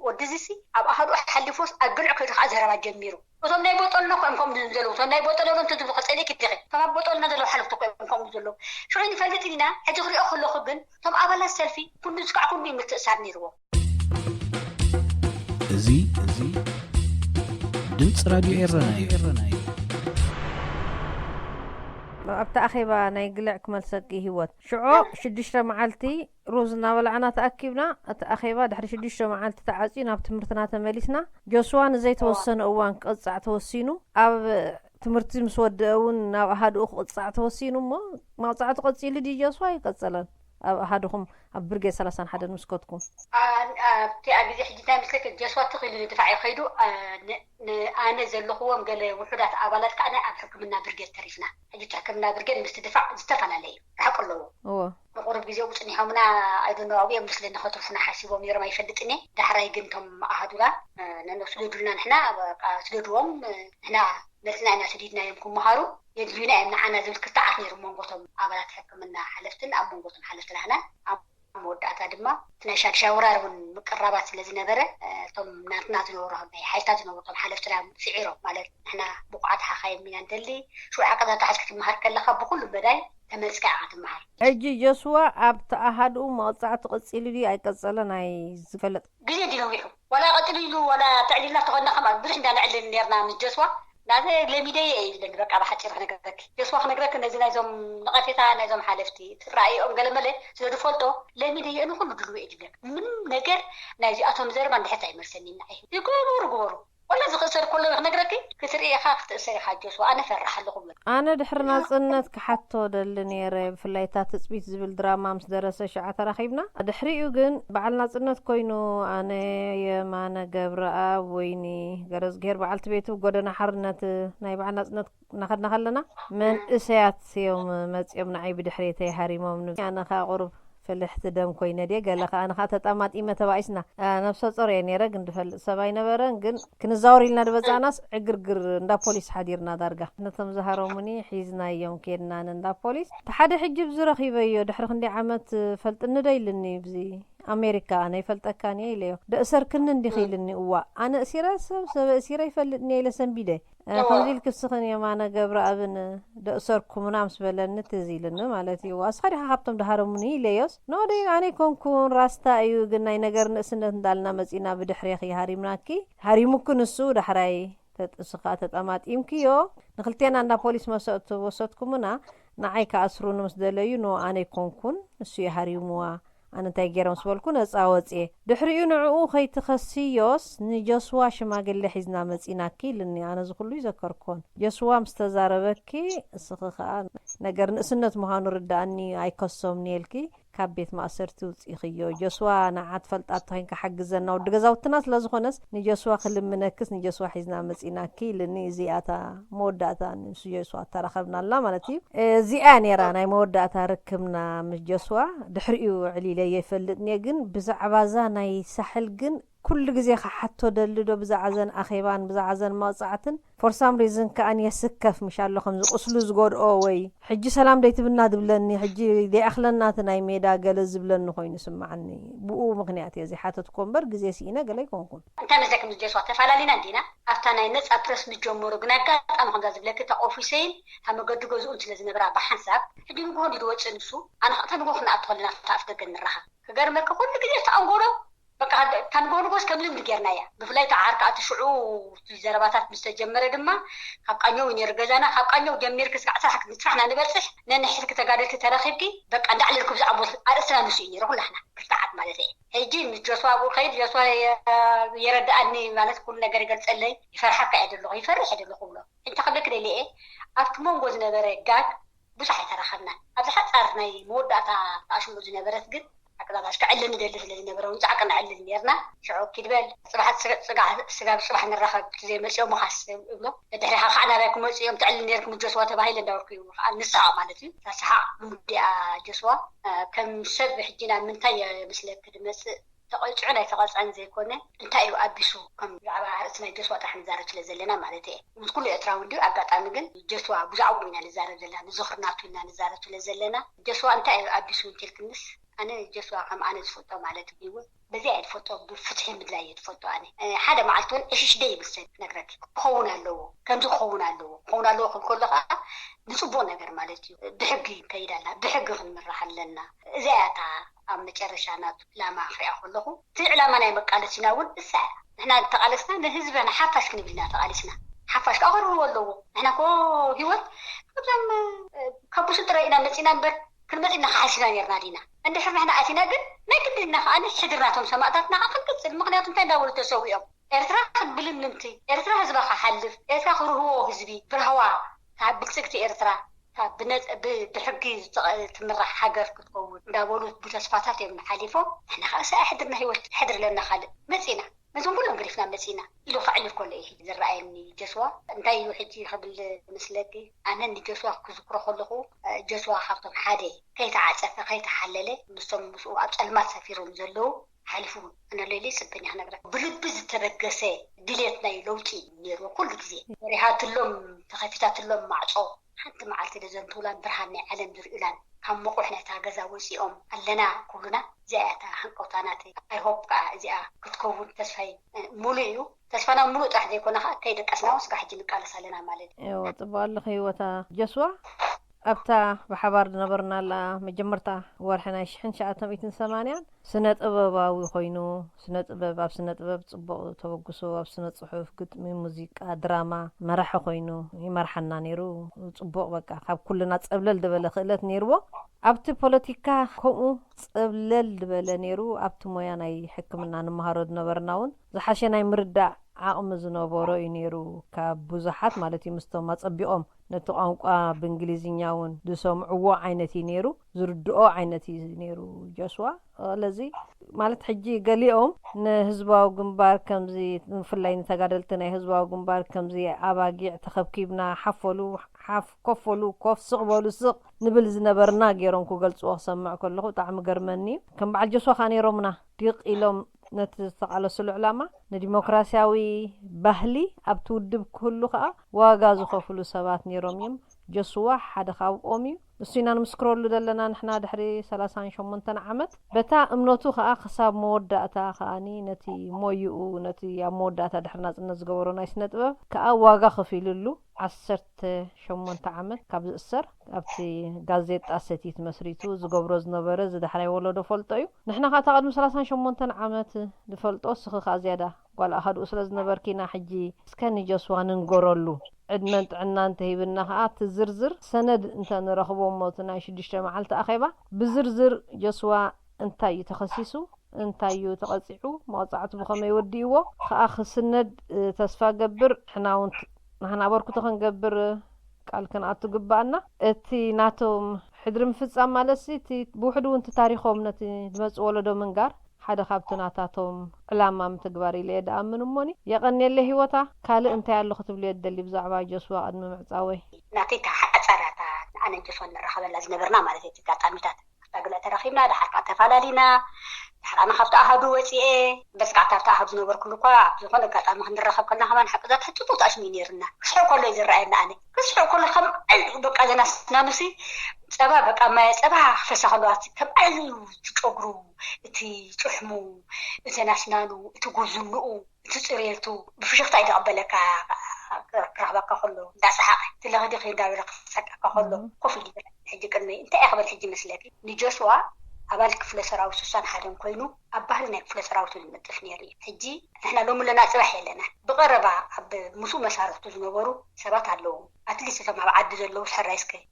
ወዲዚሲ ኣብ ኣሃዱ ሓሊፎስ ኣብ ግልዕ ከይዱ ከዓ ዘረባ ጀሚሩ እቶም ናይ ቦጠልና ኮይንኩም ዘለዉ እቶም ናይ ቦጠልና እንትድሉ ከፀለይ ክትኸ ካብ ቦጠልና ዘለዉ ሓለፍቲ ኮይንኩም ዘለዉ ሽዑ ንፈልጥ ኢና ሕጂ ክሪኦ ከለኹ ግን እቶም ኣባላት ሰልፊ ኩሉ ዝካዕ ኩሉ ምትእሳር ነይርዎ
እዚ ድምፂ ራድዮ ኤረና እዩ
ኣብታ ኣኼባ ናይ ግልዕ ክመልሰቂ ህይወት ሽዑ 6 መዓልቲ ሩዝ እናበላዕና ተኣኪብና እቲ ኣኼባ ድሕሪ 6 መዓልቲ ተዓፅዩ ናብ ትምህርትና ተመሊስና ጆስዋ ንዘይተወሰነ እዋን ክቅፃዕ ተወሲኑ ኣብ ትምህርቲ ምስ ወድአ እውን ናብ ኣሃድኡ ክቅፃዕ ተወሲኑ እሞ ማውፃዕቱ ቀፂሉ ዲ ጆስዋ ይቀፀለን ኣብ ኣሃድኹም ኣብ ብርጌድ 31 ምስኮትኩም
ኣብቲ ግዜ ሕጂ እንታይ ምስለክ ጆስዋ ትኽእሉ ንድፋዕ ይኸይዱ ኣነ ዘለኽዎም ገለ ውሑዳት ኣባላት ከዓ ኣብ ሕክምና ብርጌድ ተሪፍና ሕጂ ሕክምና ብርጌድ ምስ ድፋዕ ዝተፈላለዩ ርሓቅ ኣለዎ ንቁርብ ግዜ ውፅኒሖምና ኣይደነዋብዮ ምስሊ ንኸትርፉና ሓሲቦም ነይሮም ኣይፈልጥኒ ዳሕራይ ግን ቶም ኣሃዱራ ነነሱ ደድልና ንሕና ስደድዎም ንሕና ነትና ኢና ሰዲድናዮም ክመሃሩ የድልዩና እዮም ንዓና ዝብል ክርታዓት ነይሩ መንጎቶም ኣባላት ሕክምና ሓለፍትን ኣብ መንጎቶም ሓለፍትን ኣሕና ኣብ መወዳእታ ድማ ናይ ሻድሻይ ወራር እውን ምቅራባት ስለ ዝነበረ እቶም ናትና ዝነበሩ ናይ ሓይልታት ዝነበሩቶም ሓለፍትና ስዒሮም ማለት ንሕና ብቑዓት ሓኻዮም ኢና ንደሊ ሽዑ ዓቀዛ ተሓዝ ክትመሃር ከለኻ ብኩሉ መዳይ ተመልስካ ኢኻ ትመሃር
ሕጂ ጆስዋ ኣብ ተኣሃድኡ መቕፃዕቲ ቀፂሉ ድዩ ኣይቀፀለን ኣይ ዝፈለጥ
ግዜ ዲነዊሑ ወላ ቀፂሉ ኢሉ ወላ ተዕሊልና ተኾና ከም ብዙሕ እንዳንዕልን ነርና ምስ ጆስዋ ናዘ ለሚደይ እይለን በቃ ብሓፂር ክነግረክ ጆስዋ ክነግረክ ነዚ ናይዞም ንቐፌታ ናይዞም ሓለፍቲ ትራእዮም ገለመለ ስለዝፈልጦ ለሚደይ ንኩሉ ድልው እይድለክ ምንም ነገር ናይዚኣቶም ዘረባ እንድሕት ኣይመርሰኒና ይግበሩ ወላ ዝኽእሰር ኮሎ ክነግረክ ክትርኢ ኢኻ ክትእሰር ኢኻ ጆስዋ ኣነ ፈርሕ ኣለኹ
ኣነ ድሕሪ ናፅነት ክሓቶ ደሊ ነይረ ብፍላይታ ትፅቢት ዝብል ድራማ ምስ ደረሰ ሸዓ ተራኺብና ድሕሪኡ ግን በዓል ናፅነት ኮይኑ ኣነ የማነ ገብረኣብ ወይኒ ገረዝጌር በዓልቲ ቤቱ ጎደና ሓርነት ናይ በዓል ናፅነት እናኸድና ከለና መንእሰያት እዮም መፂኦም ንዓይ ብድሕሪተይ ሃሪሞም ኣነ ኸ ቁሩብ ፍልሕቲ ደም ኮይነ ደ ገለ ከዓ ንኻ ተጣማጢመ ተባኢስና ነብሰ ፀርየ ነይረ ግን ድፈልጥ ሰብኣይ ነበረን ግን ክንዛወር ኢልና ድበፃናስ ዕግርግር እንዳ ፖሊስ ሓዲርና ዳርጋ ነቶም ዝሃሮሙኒ ሒዝናዮም ኬድና እንዳ ፖሊስ ተሓደ ሕጂ ብዝረኺበዮ ድሕሪ ክንደይ ዓመት ፈልጥኒ ዶ ኢልኒ ብዚ ኣሜሪካ ኣነ ይፈልጠካኒ ኢለዮ ደእሰር ክኒ እንዲኺልኒ እዋ ኣነ እሲረ ሰብ እሲረ ይፈልጥኒ ኢለ ሰንቢደ ከምዚ ኢል ክስኽን የማነ ገብረኣብን ደእሰርኩምና ምስ በለኒ ትዝ ኢልኒ ማለት እዩ ኣስኻ ዲኻ ካብቶም ድሃረሙኒ ኢለዮስ ኖደ ኣነ ኮንኩን ራስታ እዩ ግን ናይ ነገር ንእስነት እንዳልና መፂና ብድሕሪኺ ሃሪምናኪ ሃሪሙክ ንሱ ዳሕራይ ተጥስኻ ተጠማጢምክዮ ንክልቴና እንዳ ፖሊስ መሰእቱ ወሰድኩምና ንዓይ ከኣስሩኒ ምስ ደለዩ ኖ ኣነ ኮንኩን እሱ የሃሪሙዋ ኣነ እንታይ ገይሮም ስበልኩ ነፃ ወፅየ ድሕሪኡ ንዕኡ ከይትኸስዮስ ንጆስዋ ሽማግለ ሒዝና መፂናኪ ኢልኒ ኣነ ዝኩሉ ይዘከርኮን ጆስዋ ምስ ተዛረበኪ እስኺ ከዓ ነገር ንእስነት ምዃኑ ርዳእኒ ኣይከሶም ኔልኪ ካብ ቤት ማእሰርቲ ውፅኢኽዮ ጆስዋ ንዓት ፈልጣት ኮይንካ ሓግዘና ወዲ ገዛውትና ስለዝኾነስ ንጆስዋ ክልምነክስ ንጆስዋ ሒዝና መፂናኪ ኢልኒ እዚኣታ መወዳእታ ንሱ ጆስዋ ተራኸብናላ ማለት እዩ እዚኣ ነይራ ናይ መወዳእታ ርክብና ምስ ጆስዋ ድሕሪኡ ዕሊለ የፈልጥኒ ግን ብዛዕባ ዛ ናይ ሳሕል ግን ኩሉ ግዜ ከሓቶ ደልዶ ብዛዕዘን ኣኼባን ብዛዕዘን መቕፃዕትን ፎር ሳም ሪዝን ከኣን የስከፍ ምሻሎ ከም ዝቁስሉ ዝጎድኦ ወይ ሕጂ ሰላም ደይትብና ድብለኒ ሕጂ ደይኣኽለናት ናይ ሜዳ ገለ ዝብለኒ ኮይኑ ስማዓኒ ብኡ ምክንያት እየ ዘይሓተትኮ እምበር ግዜ ሲኢነ ገለ ይኮንኩን
እንታይ መስለክ ምስ ጆስዋ ተፈላለና እንዲና ኣብታ ናይ ነፃ ፕረስ ምጀመሩ ግን ኣጋጣሚ ከምዛ ዝብለክ እታ ኦፊሰይን ካብ መገዲ ገዝኡን ስለዝነበራ ብሓንሳብ ሕጂ ንግሆ ድወፅእ ንሱ ኣነ ክእታ ንግሆ ክንኣቱ ከለና ኣፍ ደገ ንራኸብ ክገርመካ ኩሉ ግዜ ተኣንጎሎ በቃ ታንጎርጎስ ከምልም ድጌርና እያ ብፍላይ ተዓርካ እትሽዑ ዘረባታት ምስተጀመረ ድማ ካብ ቃኘው ይርገዛና ካብ ቃኘው ጀሚር ክስካዕ ሰራሕክ ንስራሕና ንበፅሕ ነንሕልክ ተጋደልቲ ተረኺብኪ በቃ እንዳዕለልኩ ብዛዕቦ ኣርእስና ንሱ እዩ ኩላሕና ክርታዓት ማለት እየ ሕጂ ንጆስዋ ብኡ ኸይድ ጆስዋ የረዳእኒ ማለት ኩሉ ነገር ይገልፀለይ ይፈርሓካ እየ ደለኹ ይፈርሕ እየ ደለኹ ብሎ እንተ ክብለክ ደልየ ኣብቲ መንጎ ዝነበረ ጋግ ብዙح يترخبنا أبز حتى أرني مودة عشان بزنا برد قد أكذا باش كعلن ندلل في الذين برون تعق نعلن يرنا شعوب كدبل صباح نرخب زي ما شو مخص له ده خعنا راكم يوم تعلن يركم جسوا تباهي لندوركم نسعى مالتي تسعى مودي جسوا كم سبح جينا من تاي مثل كده مس تقولش عنا تقص عن زي كونه انتايو أبيسو كم على اسمه جسوا تحن زارت لزلنا مالتي وكل اتراوندي أبقى عمجن جسوا بزعوا من الزارة زلنا زخرناتو إن الزارة لزلنا جسوا انتايو أبيسو تلك الناس أنا جسوا كم أنا فوتو مالتي بيو بزيد فوتو بفتحين بدلاية فوتو أنا هذا معلتون إيش داي بس نقرأ خونا له كم جو خونا له كلها نصبونا غير مالتي بحقي كيدنا بحقي من راح لنا زياتا أم نكرشانات لا ما أخري أخلقه تعلم أنا مقالتنا والساعة إحنا تقالسنا لهزبنا حفاش كنبلنا تقالسنا حفاش أخر هو اللو إحنا كو هيوت قبل كبوس ترينا مسينا بر كلمة إننا حاسنا يرنادينا عند حنا أتينا قد ما كنت إننا أنا حضرناهم سمعتنا عقل كذا مقنعة تنداول تسويهم إرترا قبل نمتي إرترا هزبا خحلف إرترا خروه هو هزبي برهوا بكسكتي إرترا بالناس بحقي تمرح حجر كتقول داولوا بتصفاتات يوم حليفه إحنا خلاص حضرنا هي حضر لنا خالد مسينا مازون كلهم قريفنا مسينا إلو فعل كل إيه ذا الرأي إني جسوا داي وحدي قبل مسلكي أنا إني جسوا كذكر خلقه جسوا حقهم حادي كي تعصف كي تحلله مستم مسؤول المات سفيرهم زلوا حلفون أنا ليلي سبني إحنا قرا بلبز ترجسه دليتنا يلوتي نيرو كل جزء ريحات اللهم تخفيتات اللهم معصو حتى معلت لزن طولان برهاني علم در إلان هم مقوحنا تاجزا وسيهم لنا كلنا زياتا حنقوتاناتي I hope زيا كتكون تسفي موليو تسفنا مولو تحدي كنا كيدك أسنا وسقى حجي نقال سالنا مالد
ايوه طبعا لخيوتا جسوا أبتا بحبار نبرنا لا مجمرتا ورحنا شحن شعاتهم 280 سنة أباباوي خوينو سنة أباب سنة أباب تصبقوا توقسوا أب سنة صحف قدمي موسيقى دراما مرح خوينو يمرحنا نيرو تصبق بقى خاب كلنا تقبلل دبل خلت نيرو أبت بوليتيكا كومو تقبلل دبل نيرو أبت مويانا يحكمنا نمهارود نبرناون زحاشينا يمردع عقم زنبورو ينيرو كبوزحات مالتي مستوى صبيهم نتقانقا بانجليزيኛውን دسمعوا عينتي نيرو زردو عينتي نيرو جسوا لذي مالت حجي قاليهم نهزباو جنبار كمزي نفلاي نتقادلتنا هزباو جنبار كمزي أباقي تخبكيبنا حفلو حف كفلو كف سقبلو سق نبل زنبرنا غيرهم كو قلصو سمع كله طعم قرمني كم بعد جسوا خاني رومنا ديق إلهم نتستقال السلعلامة نديمقراسياوي بهلي أبتودب كله خا واجازو خفلو سبات نيروميم جسوا حد خاوقومي السينان مسكرولو دلنا نحنا دحري 38 عمت بتا امنوتو خا خصاب موداتا خاني نتي مويو نتي يا موداتا دحرنا نزغورو نايس نطبب كا واغا خفيللو 18 عمت كاب السر ابتي غازيتا اسيتيت مسريتو زغبرو زنبره زدحري ولدو فلطيو نحنا خا تقدم 38 عمت دفلطو سخ خا زياده قال احد اسلز نبركينا حجي اسكني جسوا ننغورلو عدنا عنا انتهيبنا خاات زرزر سند انت نرخبو موتنا شدشته معلت اخيبا بزرزر جسوا انتاي تخصيصو انتايو تقصيعو موضعت بخمه يوديو خاخ سند تسفا قبر حنا نحنا بركو تخنقبر قال كان اتقبانا اتي ناتوم حدر مفصام مالسي تي بوحدو انت تاريخهم نتي دمص ولدو منغار حدا خابتناتاتهم علامة متقباري ليد آمنوا موني يغني اللي هيوتا كالي انت يالو خطب لي الدلي بزعبا جسوا قدم معصاوي
نعطيتها حصراتا أنا جسوا نرخب لازم برنامج التي تقاطعمتات تقول ترخيبنا ده حركات تفعلالينا أنا خفت أهدو وسيء بس قعدت أهدو نور كله قاع بزمان قاعد ما هنرخب كنا همان حقزات حتى توت أشمينيرنا كسر كله يزرعنا أنا كسر كله خم بقى أنا نامسي سبب بقى ما سبب فسخلوات كم تقرو تي تحمو تناسنانو تجوزنو تسريرتو بفشخت عيد قبلك رهبك خلو دا صحاح تلاقي دخين دايرك سكك خلو كفلي حجي كني انت اخبر حجي مسلكي نجسوا أبالك فلسراو سوسان حالهم كوينو أبالنا فلسراو تلمتفنيري حجي إحنا لهم لنا سبح لنا بقربا بمسو مسارح تزنورو سبات علوهم أتليس سمع بعد زلو سحرايسكي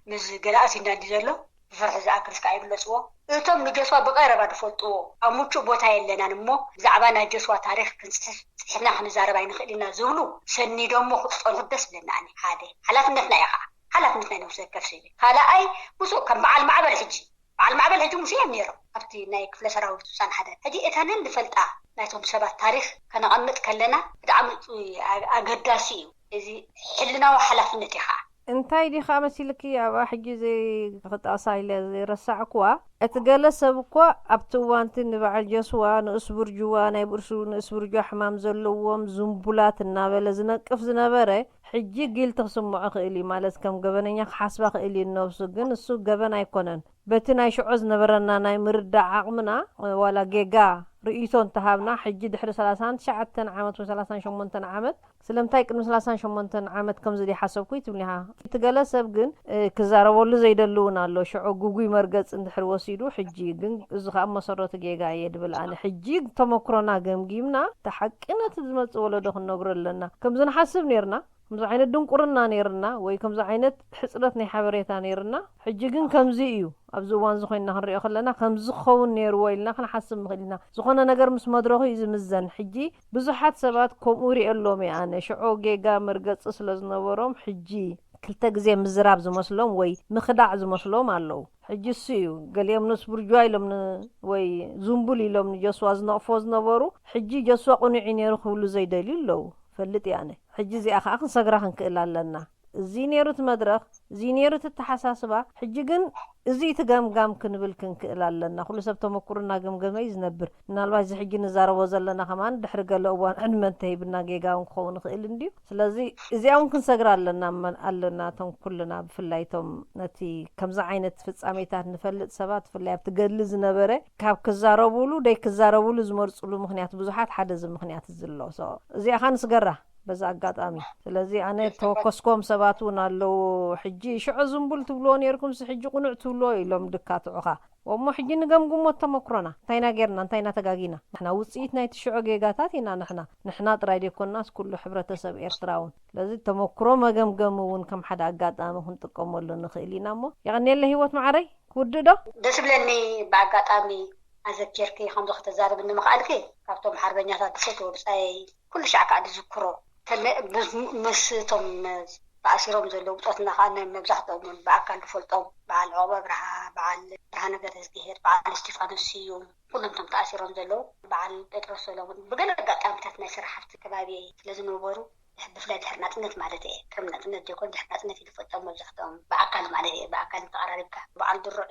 مز جلاسي نادي زلو فرح زاكر سكايب لسوا يتم نجسوا بقربا دفلتو أموتشو بوتاي لنا نمو زعبانا جسوا تاريخ كنس إحنا حنزاربين خلينا زولو سني دومو خطون قدس لنا هذه حالات نحنا يا ሓላፍነትና ንውሰድ ከፍሲሊ ካልኣይ ሙሱ ከም በዓል ማዕበል ሕጂ ሙሱ እዮም ነይሮም ኣብቲ ናይ ክፍለ ሰራዊት ውሳነ ሓደ ሕጂ እታንን ንፈልጣ ናይቶም ሰባት ታሪክ ከነቐምጥ ከለና ብጣዕሚ ኣገዳሲ እዩ እዚ ሕልናዊ ሓላፍነት ኢኻ
እንታይ ዲኻ መሲልኪ ኣብ ሕጂ ዘይክጣሳ ኢለ ዘይረሳዕኩዋ እቲ ገለ ሰብ እኳ ኣብቲ እዋንቲ ንበዓል ጀስዋ ንእስ ቡርጅዋ ናይ ብርሱ ንእስ ቡርጅዋ ሕማም ዘለዎም ዝምቡላት እናበለ ዝነቅፍ ዝነበረ ሕጂ ጊል ተስምዖ ክእል ማለት ከም ገበነኛ ክሓስባ ክእል ነብሱ ግን እሱ ገበን ኣይኮነን በቲ ናይ ሽዑ ዝነበረና ናይ ምርዳዕ ዓቕምና ዋላ ጌጋ ርእይቶ እንተሃብና ሕጂ ድሕሪ 39 ዓመት ወይ 38 ዓመት ስለምታይ ቅድሚ 38 ዓመት ከም ዝዲ ሓሰብኩ ይትብሊሃ እቲ ገለ ሰብ ግን ክዛረበሉ ዘይደልውን ኣሎ ሽዑ ጉጉይ መርገጽ እንድሕር ወሲዱ ሕጂ ግን እዚ ከዓ መሰረቱ ጌጋ የድብል ኣነ ሕጂ ተመክሮና ገምጊምና ተሓቅነት ዝመጽ ወለዶ ክነግሩ ኣለና ከም ዝንሓስብ ነርና ከምዚ ዓይነት ድንቁርና ነርና ወይ ከምዚ ዓይነት ሕጽረት ናይ ሓበሬታ ነርና ሕጂ ግን ከምዚ እዩ ኣብዚ እዋን ዝኾይና ክንሪኦ ከለና ከምዚ ክኸውን ነይሩ ኢልና ክንሓስብ ንኽእልና ዝኾነ ነገር ምስ መድረኹ እዩ ዝምዘን ሕጂ ብዙሓት ሰባት ከምኡ ሪአሎም ኣነ ሽዑ ጌጋ መርገጽ ስለ ዝነበሮም ሕጂ ክልተ ግዜ ምዝራብ ዝመስሎም ወይ ምኽዳዕ ዝመስሎም ኣለው ሕጂ እሱ እዩ ገሊኦም ንስ ቡርጅዋ ኢሎም ወይ ዙምቡል ኢሎም ንጀስዋ ዝነቕፎ ዝነበሩ ሕጂ ጀስዋ ቁኑዕ ነይሩ ክብሉ ዘይደልዩ ኣለው ፈልጥ ያነ ሕጂ እዚኣ ከዓ ክንሰግራ ክንክእል ኣለና እዚ ነይሩት መድረኽ እዚ ነይሩት ተሓሳስባ ሕጂ ግን እዚ ትገምጋም ክንብል ክንክእል ኣለና ኩሉ ሰብ ተመክሩና ገምገመ ዝነብር ምናልባት እዚ ሕጂ ንዛረቦ ዘለና ከማን ድሕሪ ገለ እዋን ዕድመን ተሂብና ጌጋውን ክኸውን ክእል እንድዩ ስለዚ እዚኦም ክንሰግራ ኣለና ቶም ኩልና ብፍላይቶም ነቲ ከምዚ ዓይነት ፍጻሜታት ንፈልጥ ሰባት ፍላይ ኣብቲ ገድሊ ዝነበረ ካብ ክዛረብሉ ደይ ክዛረብሉ ዝመርጽሉ ምክንያት ብዙሓት ሓደ ዚ ምክንያት ዝሎ እዚኣ ኻ ንስገራ በዛ ኣጋጣሚ ስለዚ ኣነ ተወከስኮም ሰባት እውን ኣለው ሕጂ ሽዑ ዝምቡል ትብልዎ ነርኩም ሕጂ ቁኑዕ ትብልዎ ኢሎም ድካትዑኻ ወሞ ሕጂ ንገምግሞ ተመክሮና እንታይና ጌርና እንታይና ተጋጊና ንሕና ውፅኢት ናይቲ ሽዑ ጌጋታት ኢና ንሕና ጥራይ ደይኮናስ ኩሉ ሕብረተሰብ ኤርትራውን ስለዚ ተመክሮ መገምገም እውን ከም ሓደ ኣጋጣሚ ክንጥቀመሉ ንኽእል ኢና እሞ ይቐኒየለ ሂወት ማዕረይ ክውድዶ
ደስ ብለኒ ብኣጋጣሚ ኣዘኪርኪ ከምዚ ክትዛረብ ንምኽኣልኪ ካብቶም ሓርበኛታት ድሰት ወብፃይ ኩሉ ሻዕ ከዓ ዝዝክሮ ምስቶም ተኣሲሮም ዘለዉ ብጦትና ከዓ መብዛሕትኦም ብኣካል ዝፈልጦም በዓል ዕቑበ ብርሃ በዓል ብርሃነ ገብረእግዚአብሔር በዓል እስጢፋኖስ ስዩም ኩሎም ቶም ተኣሲሮም ዘለዉ በዓል ጴጥሮስ ሰሎሞን ብገለ ኣጋጣሚታት ናይ ስራሕቲ ከባቢ ስለዝነበሩ ብፍላይ ድሕሪ ናጽነት ማለት እየ ከም ናጽነት ዘይኮን ድሕሪ ናጽነት ይፈጠሙ መብዛሕትኦም ብኣካል ማለት እየ ብኣካል ተቐራሪብካ በዓል ድርዕ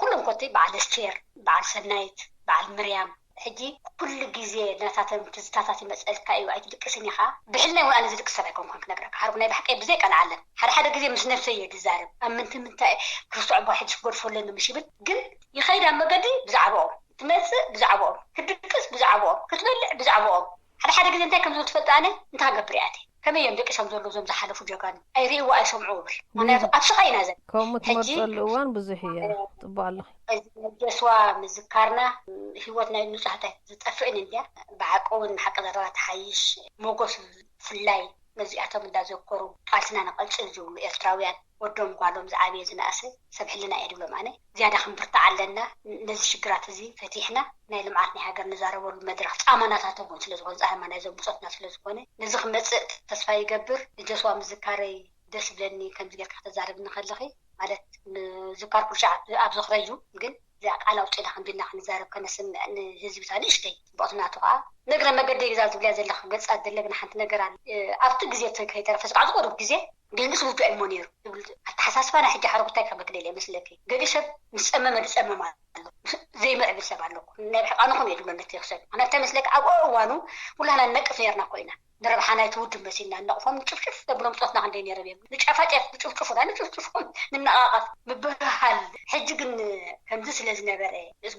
ኩሎም ኮቲ በዓል እስቴር በዓል ሰናይት በዓል ምርያም ሕጂ ኩሉ ግዜ ናታቶም ትዝታታት ይመጽልካ እዩ ኣይትድቅስኒ ኢኻ ብሕልናይ እውን ኣነ ዝድቅስ ሰብ ኣይኮንኩን ክነግረካ ሓርብ ናይ ብሓቂ ብዘይ ቀንዓለን ሓደ ግዜ ምስ ነፍሰይ የድዛረብ ኣብ ምንታይ ክርስቶዕ ባሕድ ዝጎድፈለኒ ምሽብል ግን ይኸይድ ኣብ መገዲ ብዛዕባኦም ትመጽእ ብዛዕባኦም ክድቅስ ብዛዕባኦም ክትበልዕ ብዛዕባኦም ሓደ ግዜ እንታይ ከም ዝትፈልጥ ኣነ እንታይ ገብር ያቲ ከመይ እዮም ደቂሶም ዘለዉ ዞም ዝሓለፉ ጀጋኑ ኣይሪእዎ ኣይሰምዑ ብል ምክንያቱ ኣብ ስቃይና ዘ
ከምኡ ትመርፀሉ እዋን ብዙሕ እየ ጥቡቅ ኣለኹ
ጀስዋ ምዝካርና ሂወት ናይ ንጹሃታይ ዝጠፍእን እንድያ ብሓቂ እውን ሓቂ ዘረባ ተሓይሽ ሞጎስ ፍላይ ነዚኣቶም እንዳዘከሩ ቃልስና ነቐልጭል ዝብሉ ኤርትራውያን ወዶም ጓሎም ዝዓብየ ዝነኣሰ ሰብ ሕልና እየ ድብሎም ኣነ ዝያዳ ክንብርታዕ ኣለና ነዚ ሽግራት እዚ ፈቲሕና ናይ ልምዓት ናይ ሃገር ንዛረበሉ መድረኽ ፃማናታት እውን ስለዝኾነ ፃዕማ ናይ ዘምፆትና ስለዝኾነ ነዚ ክመፅእ ተስፋ ይገብር ንጀስዋ ምዝካረይ ደስ ብለኒ ከምዚ ጌርካ ክትዛረብ ንኸለኺ ማለት ንዝካር ኩሉ ሻዕ ኣብ ዝኽረዩ ግን እዚኣ ቃል ኣውፂና ክንቢልና ክንዛረብ ከነስምዕ ንህዝብታ ንእሽተይ ፅቡቕትናቱ ከዓ ነግረ መገዲ ግዛ ዝብልያ ዘለኹ ገጻት ዘለግና ሓንቲ ነገር ኣለ ኣብቲ ግዜ ከይተረፈስ ከዓ ዝቆርብ ግዜ ግልንስ ውዱ እሞ ነይሩ ዝብል ኣተሓሳስባና ሕጂ ሓረጉታይ ከመግደል የመስለኪ ገሊ ሰብ ምስ ፀመመ ዝፀመም ኣሎ ዘይምዕብል ሰብ ኣለኩ ናይ ብሓቂ ኣነ ኹም የድሎ ነቲ ይኽሰብ ኣነ መስለኪ ኣብ እዋኑ ኩላና ነቅፍ ነርና ኮይና ንረብሓና ይትውድ መሲልና ነቕፎም ንጭፍጭፍ ዘብሎም ፆትና ክንደይ ነይረ ብየም ንጨፋጨፍ ንጭፍጭፉና ንጭፍጭፎም ንነቓቐፍ ምብርሃል ሕጂ ግን ከምዚ ስለ ዝነበረ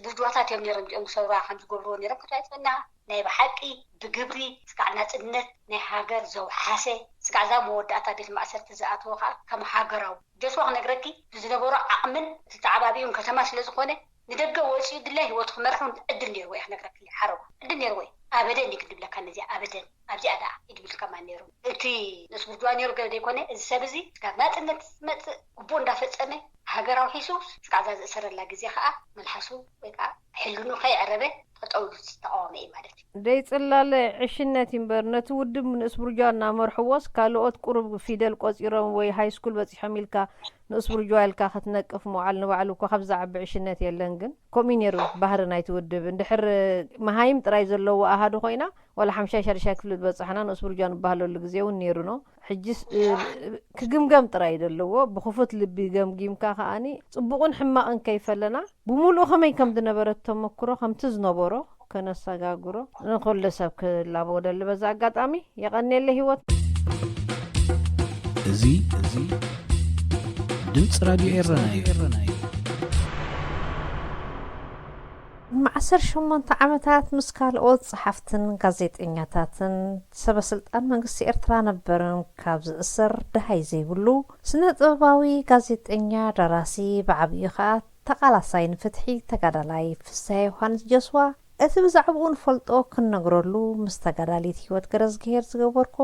ብዙዋታት እዮም ነይሮም እዚኦም ሰውራ ከም ዝገብርዎ ነይሮም ክትዋይፅና ናይ ብሓቂ ብግብሪ ስጋዕ ናጽነት ናይ ሃገር ዘውሓሰ ስጋዕዛ መወዳእታ ቤት ማእሰርቲ ዝኣተወ ከዓ ከም ሃገራዊ ጀስዋ ክነግረኪ ዝነበሮ ዓቕምን ዝተዓባቢውን ከተማ ስለ ዝኾነ ንደገ ወፂኡ ድላይ ሂወቱ ክመርሑን ዕድል ነይርዎ እየ ክነግረኪ ሓረጉ ዕድል ነይርዎ ኣበደን ይግድብለካ ነዚኣ ኣበደን ኣብዚኣ ዳ ይድብል ከማ ነይሩ እቲ ንስ ቡርጅዋ ነይሩ ገለ ዘይኮነ እዚ ሰብ እዚ ስጋዕ ናጽነት መፅእ ግቡእ እንዳፈፀመ ሃገራዊ ሒሱ ስጋዕዛ ዝእሰረላ ግዜ ከዓ መልሓሱ ወይ ከዓ ሕልኑ ከይዕረበ كتقولوا تستقامي مالتي
دي صلال عشنتي مبر نتود من اسبرجانا مرحوس كالوت قرب فيدل قصيرون وي هاي سكول بس حميلكا نسبرجوالكا ختنقف معلن وعلو كخبز عب عشنتي يلنغن كومينيرو بحر نايت ودب اندحر مهايم طراي زلو احد خوينا ولا حمشا شرشا كفل بصحنا نسبرجان بحالو لغزيو نيرونو حجس كغمغم طراي دلو بخفت لبي غمغيمكا خاني صبقون حماقن كيفلنا بمولو خمي كم دنبرت تمكرو خمتز نبرو كنسغاغرو نقول سبك لابودل بዛ አጋጣሚ የቀነለ ህይወት
እዚ ድምጽ ራዲዮ ኤረናይ
معسر شمونت عمتات مسكال اوت صحفتن ጋዜጠኛታትን ሰበስልጣን መንግስት ኤርትራ ነበርን ካብዝ እስር ደሃይ ዘይብሉ ስነጥባዊ ጋዜጠኛ ደራሲ በዓብይኻ ተቃላሳይን ፍትሒ ተጋዳላይ ፍሳይ ዮሐንስ ጀስዋ እቲ ብዛዕባውን ፈልጦ ክንነግረሉ ምስተጋዳሊት ህይወት ገረዝ ገሄር ዝገበርኮ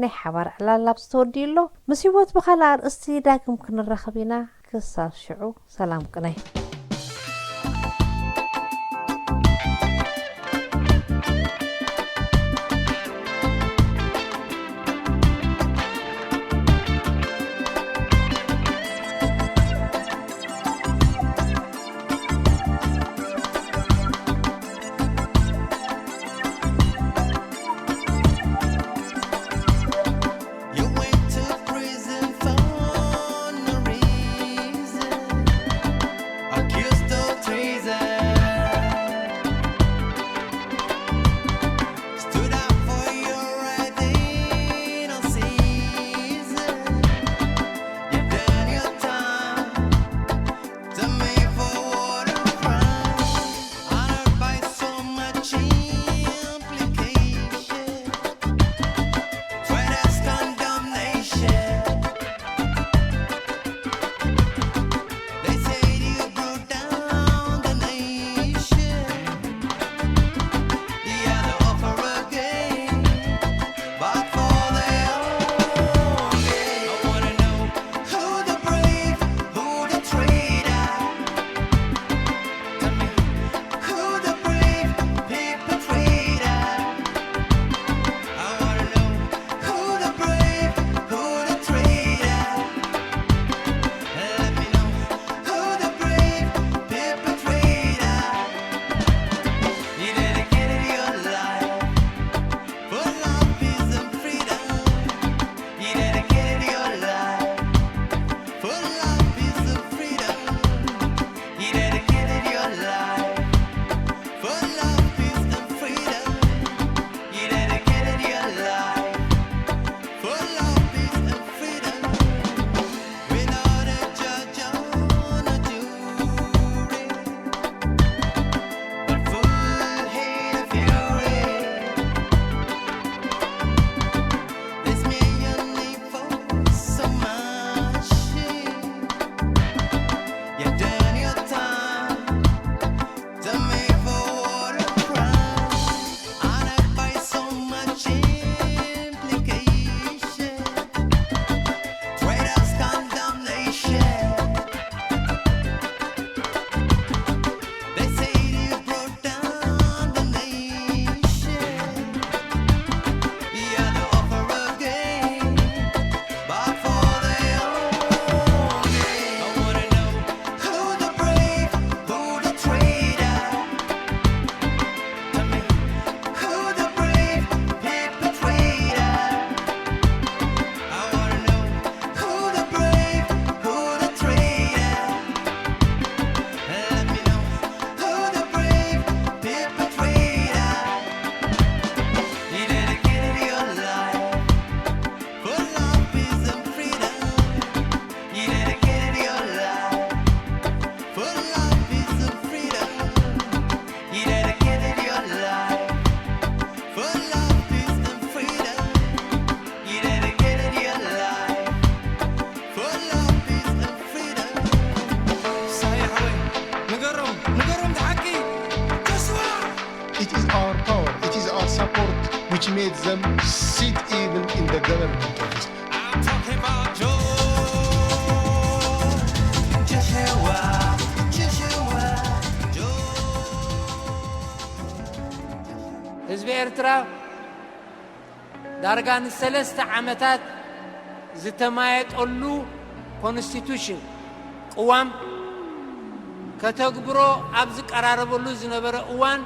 ናይ ሓባር ዕላላብ ዝተወዲሎ ምስ ህይወት ብኻልእ ኣርእስቲ ዳግም ክንረኸብ ኢና ክሳብ ሽዑ ሰላም ቅነይ
which made them sit even in the government office. I'm talking about
ህዝቢ ኤርትራ ዳርጋን 3 ዓመታት ዝተማየጠሉ ኮንስቲቱሽን ቅዋም ከተግብሮ ኣብ ዝቀራረበሉ ዝነበረ እዋን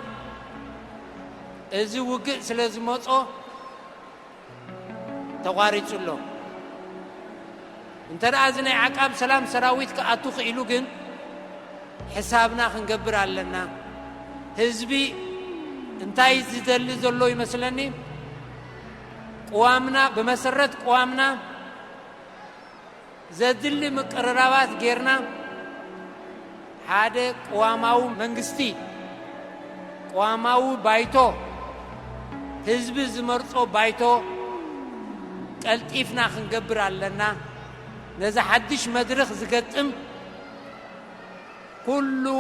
እዚ ውግእ ስለ ዝመጾ ተቋሪጹሎ እንተደኣ እዚ ናይ ዓቃብ ሰላም ሰራዊት ከኣቱ ኽኢሉ ግን ሕሳብና ክንገብር ኣለና ህዝቢ እንታይ ዝደሊ ዘሎ ይመስለኒ قوامنا بمسرت قوامنا زدل مقررابات غيرنا هذا قواماو منغستي قواماو بايتو حزب زمرصو بايتو قلطيفنا خنغبر علنا نذا حدش مدرخ زغطم كله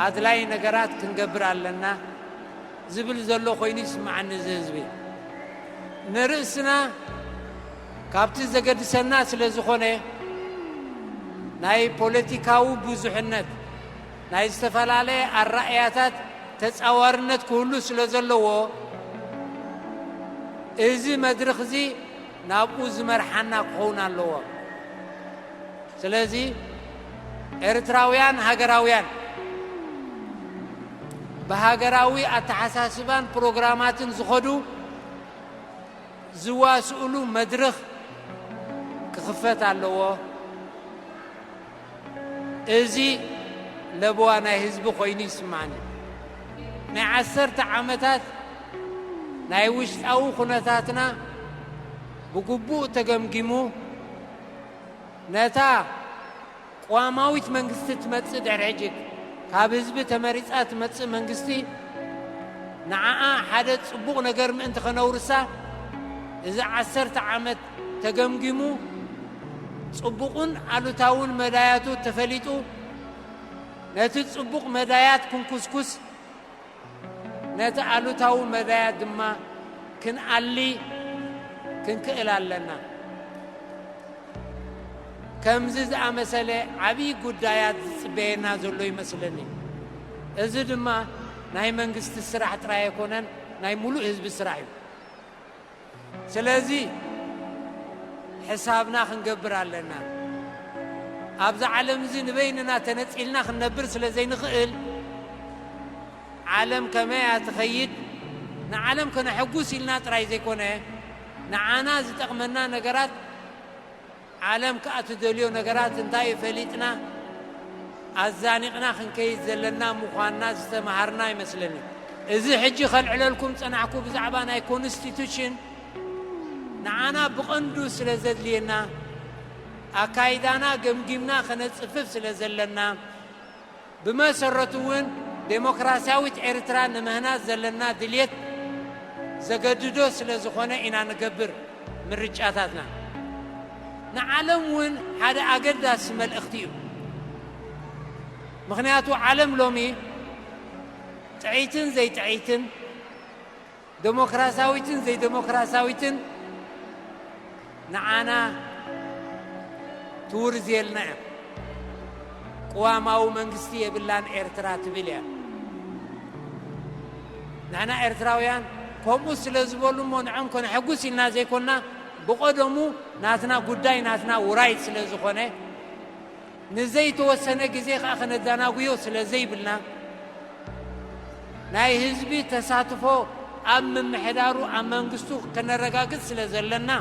ادلاي نغرات خنغبر علنا زبل زلو خويني سمعني زهزبي نرسنا كابتن زغدسنا سلازخونه ناي بوليتيكاو بوزحنت ناي استفلاله الرأياتات تصاورنت كله سلازلو ازي مدرخزي نابو زمرحنا قونا لو سلازي ኤርትራውያን ሀገራውያን በሀገራዊ አተሐሳስባን ፕሮግራማትን ዝኸዱ ዝዋስኡሉ መድረኽ ክኽፈት ኣለዎ እዚ ለብዋ ናይ ህዝቢ ኮይኑ ይስማዕኒ ናይ 10 ዓመታት ናይ ውሽጣዊ ኩነታትና ብግቡእ ተገምጊሙ ነታ قواماويت منغستي تمص درجك ካብ ህዝቢ ተመሪጻ ትመጽ መንግስቲ ንዓኣ ሓደ ጽቡቕ ነገር ምእንቲ ከነውርሳ እዚ 10 ዓመት ተገምጊሙ ጽቡቕን አሉታውን መዳያቱ ተፈሊጡ ነቲ ጽቡቕ መዳያት ክንኩስኩስ ነቲ አሉታው መዳያት ድማ ክንአሊ ክንክእል ኣለና كمزز أمثلة عبي قدايات بينا زلوي مثلني إذا دما ناي منغست السراح تراي يكونن ناي ملو حزب السراح سلازي حسابنا خنقبر علينا أبز عالم زي نبيننا تنتقلنا خنبر سلازي نخيل عالم كما يتخيد نعالم كنا حقوس لنا تراي زي كونه نعانا زي تقمنا نقرات عالم كأتدليو نقرات انتاي فليتنا الزانقنا خنكي زلنا مخوانا استمهرنا يمثلني إذا حجي خلع لكم تنعكو بزعبانا كونستيتوشن نعانا بقندو سلزد لينا أكايدانا قمقمنا خنصفف سلزلنا بما سرطوين ديمقراسياويت إرترا نمهنا زلنا دليت زقددو سلزخونا إنا نقبر من رجعاتنا نعلم وين هذا أجد اسم الاختيار مخنياتو عالم لومي تعيتن زي تعيتن ديمقراساويتن زي ديمقراساويتن نعانا تور زيلنا قواماو منغستي بلان إرترا تبليا نحنا إرتراويان كومو سلازبولو مونعم كون حقوسي الناس يكوننا بقدمو ناتنا قداي ناتنا ورايت سلازخونه نزي توسنه غزي اخنا داناغيو سلازي بلنا ناي حزبي تساتفو ام محدارو ام منغستو كنرغاغت سلازلنا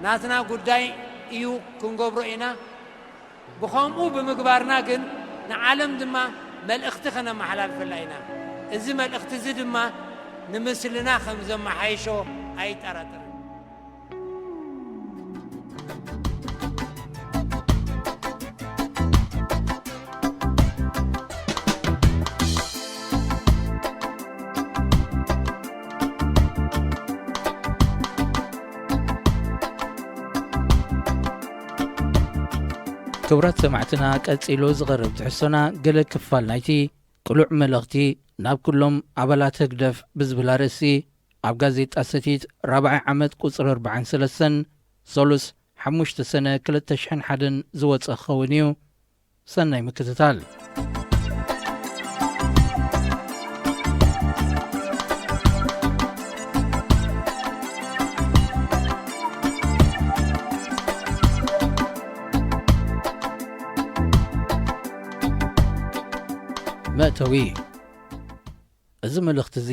ناتنا قداي يو كنغبروينا بخومو بمغبارنا كن نعلم دما ملእኽቲ خنا محلال فلاينا እዚ ملእኽቲ እዚ ድማ ንምስልና ከም ዘመሓይሾ አይጠራጠር
ክብራት ሰማዕትና ቀፂሎ ዝቐርብ ትሕሶና ገለ ክፋል ናይቲ ቅሉዕ መልእኽቲ ናብ ኩሎም ኣባላት ህግደፍ ብዝብል ርእሲ ኣብ ጋዜጣ ሰቲት 4 ዓመት ቁፅሪ 43 ሶሉስ 5 ሰነ 2001 ዝወፅእ ክኸውን እዩ ሰናይ ምክትታል መእተዊ እዚ መልእኽቲ እዚ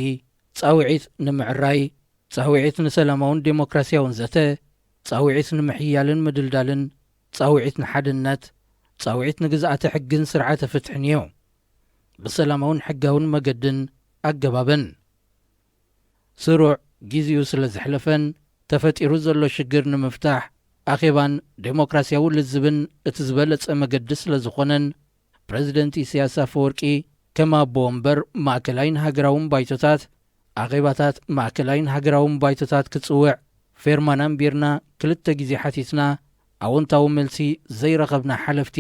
ጻውዒት ንምዕራይ ጻውዒት ንሰላማውን ዴሞክራሲያውን ዘተ ጻውዒት ንምሕያልን ምድልዳልን ጻውዒት ንሓድነት ጻውዒት ንግዛኣተ ሕግን ስርዓተ ፍትሕን እዩ ብሰላማውን ሕጋውን መገድን ኣገባብን ስሩዕ ጊዜኡ ስለ ዝሕለፈን ተፈጢሩ ዘሎ ሽግር ንምፍታሕ ኣኼባን ዴሞክራሲያዊ ልዝብን እቲ ዝበለጸ መገዲ ስለ ዝኾነን ፕረዚደንት ኢሳያስ ኣፈወርቂ ከም ኣቦ ወንበር ማእከላይን ሃገራውን ባይቶታት ኣኼባታት ማእከላይን ሃገራውን ባይቶታት ክጽውዕ ፌርማና እምቢርና 2 ግዜ ሓቲትና ኣወንታዊ መልሲ ዘይረኸብና ሓለፍቲ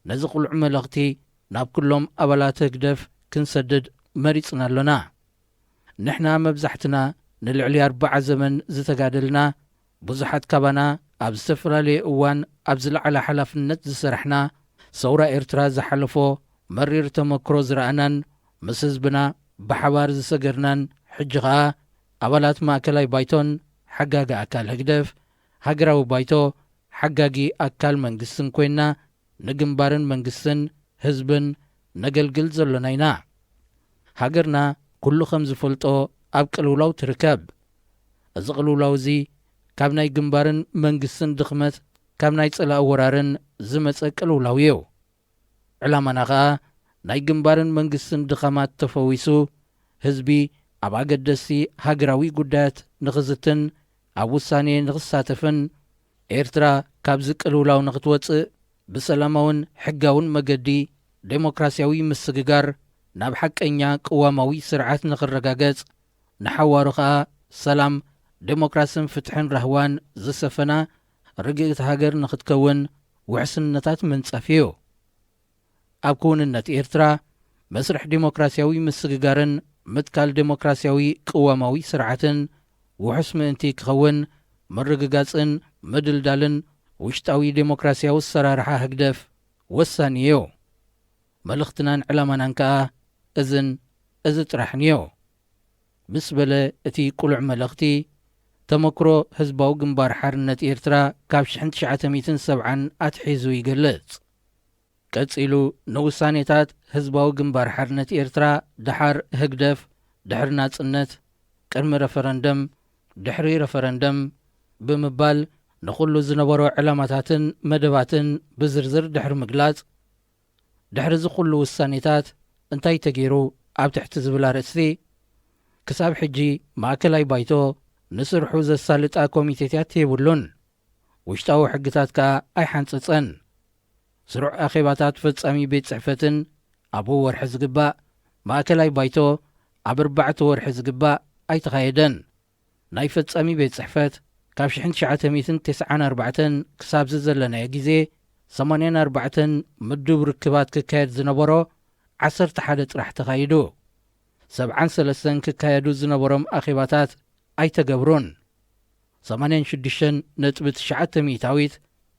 ነዚ ቕልዑ መልእኽቲ ናብ ኩሎም ኣባላት ህግደፍ ክንሰድድ መሪፅና ኣሎና ንሕና መብዛሕትና ንልዕሊ 40 ዘመን ዝተጋደልና ብዙሓት ካባና ኣብ ዝተፈላለየ እዋን ኣብ ዝለዓለ ሓላፍነት ዝሰርሕና ሰውራ ኤርትራ ዝሓለፎ መሪር ተመክሮ ዝረኣናን ምስ ህዝብና ብሓባር ዝሰገርናን ሕጂ ኸኣ ኣባላት ማእከላይ ባይቶን ሓጋጊ ኣካል ህግደፍ ሃገራዊ ባይቶ ሓጋጊ ኣካል መንግስትን ኮይንና ንግንባርን መንግስትን ህዝብን ነገልግል ዘሎና ኢና ሃገርና ኩሉ ከም ዝፈልጦ ኣብ ቅልውላው ትርከብ እዚ ቅልውላው እዚ ካብ ናይ ግንባርን መንግስትን ድኽመት ካብ ናይ ጸላእ ወራርን ዝመጸ ቅልውላው እዩ ዕላማና ኸኣ ናይ ግንባርን መንግስትን ድኻማት ተፈዊሱ ህዝቢ ኣብ ኣገደስቲ ሃገራዊ ጉዳያት ንኽዝትን ኣብ ውሳኔ ንኽሳተፍን ኤርትራ ካብዚ ቅልውላው ንኽትወፅእ ብሰላማውን ሕጋውን መገዲ ዴሞክራሲያዊ ምስግጋር ናብ ሓቀኛ ቅዋማዊ ስርዓት ንኽረጋገጽ ንሓዋሩ ኸኣ ሰላም ዴሞክራስን ፍትሕን ራህዋን ዝሰፈና ርግእቲ ሃገር ንኽትከውን ውሕስነታት ምንጻፍ እዩ ኣብ ክውንነት ኤርትራ መስርሕ ዴሞክራሲያዊ ምስግጋርን ምትካል ዴሞክራሲያዊ ቅዋማዊ ስርዓትን ውሕስ ምእንቲ ክኸውን ምርግጋጽን ምድልዳልን ውሽጣዊ ዴሞክራሲያዊ ኣሰራርሓ ህግደፍ ወሳኒ እዩ መልእኽትናን ዕላማናን ከኣ እዚ ጥራሕን እዩ ምስ በለ እቲ ቁሉዕ መልእኽቲ ተመክሮ ህዝባዊ ግንባር ሓርነት ኤርትራ ካብ 1970 ኣትሒዙ ይገልጽ ቀጺሉ ንውሳኔታት ህዝባዊ ግንባር ሓርነት ኤርትራ ድሓር ህግደፍ ድሕሪ ናጽነት ቅድሚ ረፈረንደም ድሕሪ ረፈረንደም ብምባል ንኹሉ ዝነበሮ ዕላማታትን መደባትን ብዝርዝር ድሕሪ ምግላጽ ድሕሪ ዝኹሉ ውሳኔታት እንታይ ተገይሩ ኣብ ትሕቲ ዝብላ ርእስቲ ክሳብ ሕጂ ማእከላይ ባይቶ ንስርሑ ዘሳልጣ ኮሚቴታት የብሉን ውሽጣዊ ሕግታት ከኣ ኣይሓንጽጸን ስሩዕ ኣኼባታት ፈጻሚ ቤት ጽሕፈትን ኣብ ወርሒ ዝግባእ ማእከላይ ባይቶ ኣብ 4 ወርሒ ዝግባእ ኣይተኻየደን ናይ ፈጻሚ ቤት ጽሕፈት ካብ 1994 ክሳብ ዝዘለናዮ ግዜ 84 ምድብ ርክባት ክካየድ ዝነበሮ 11 ጥራሕ ተኻይዱ 73 ክካየዱ ዝነበሮም ኣኼባታት ኣይተገብሩን 86.9 ሚእታዊት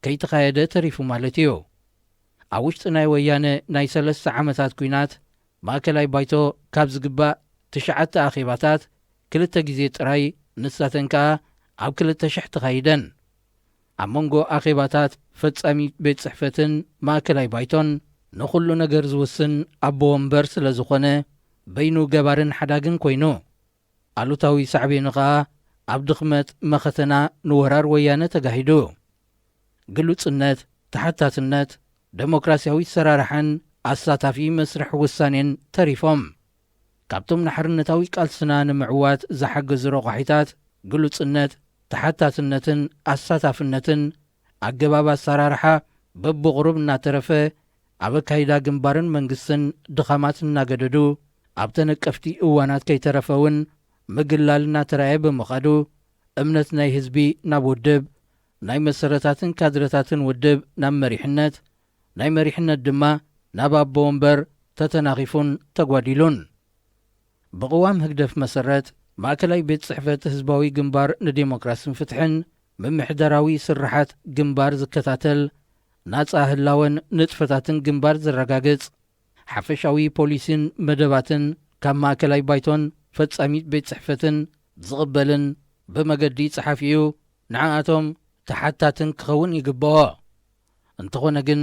ከይተኻየደ ተሪፉ ማለት እዩ ኣብ ውሽጢ ናይ ወያነ ናይ 3 ዓመታት ኩናት ማእከላይ ባይቶ ካብ ዝግባእ 9 ኣኼባታት 2 ግዜ ጥራይ ንሳተን ከኣ ኣብ 2000 ተኻይደን ኣብ መንጎ ኣኼባታት ፈጻሚ ቤት ጽሕፈትን ማእከላይ ባይቶን ንኹሉ ነገር ዝውስን ኣቦ ወንበር ስለ ዝኾነ በይኑ ገባርን ሓዳግን ኮይኑ ኣሉታዊ ሳዕቤኑ ኸኣ ኣብ ድኽመት መኸተና ንወራር ወያነ ተጋሂዱ ግሉጽነት ተሓታትነት ዴሞክራሲያዊ ሰራርሓን ኣሳታፊ መስርሕ ውሳኔን ተሪፎም ካብቶም ንሓርነታዊ ቃልስና ንምዕዋት ዝሓገዙ ረቑሒታት ግሉጽነት ተሓታትነትን ኣሳታፍነትን ኣገባብ ኣሰራርሓ በብቕሩብ እናተረፈ ኣብ ኣካይዳ ግንባርን መንግስትን ድኻማት እናገደዱ ኣብ ተነቀፍቲ እዋናት ከይተረፈውን ምግላል እናተረኣየ ብምኻዱ እምነት ናይ ህዝቢ ናብ ውድብ ናይ መሰረታትን ካድረታትን ውድብ ናብ መሪሕነት ናይ መሪሕነት ድማ ናብ ኣቦ ወንበር ተተናኺፉን ተጓዲሉን ብቕዋም ህግደፍ መሰረት ማእከላይ ቤት ጽሕፈት ህዝባዊ ግንባር ንዴሞክራስን ፍትሕን ምምሕዳራዊ ስራሓት ግንባር ዝከታተል ናጻ ህላወን ንጥፈታትን ግንባር ዝረጋግጽ ሓፈሻዊ ፖሊሲን መደባትን ካብ ማእከላይ ባይቶን ፈጻሚት ቤት ጽሕፈትን ዝቕበልን ብመገዲ ጸሓፊኡ ንዓኣቶም ተሓታትን ክኸውን ይግብኦ እንተኾነ ግን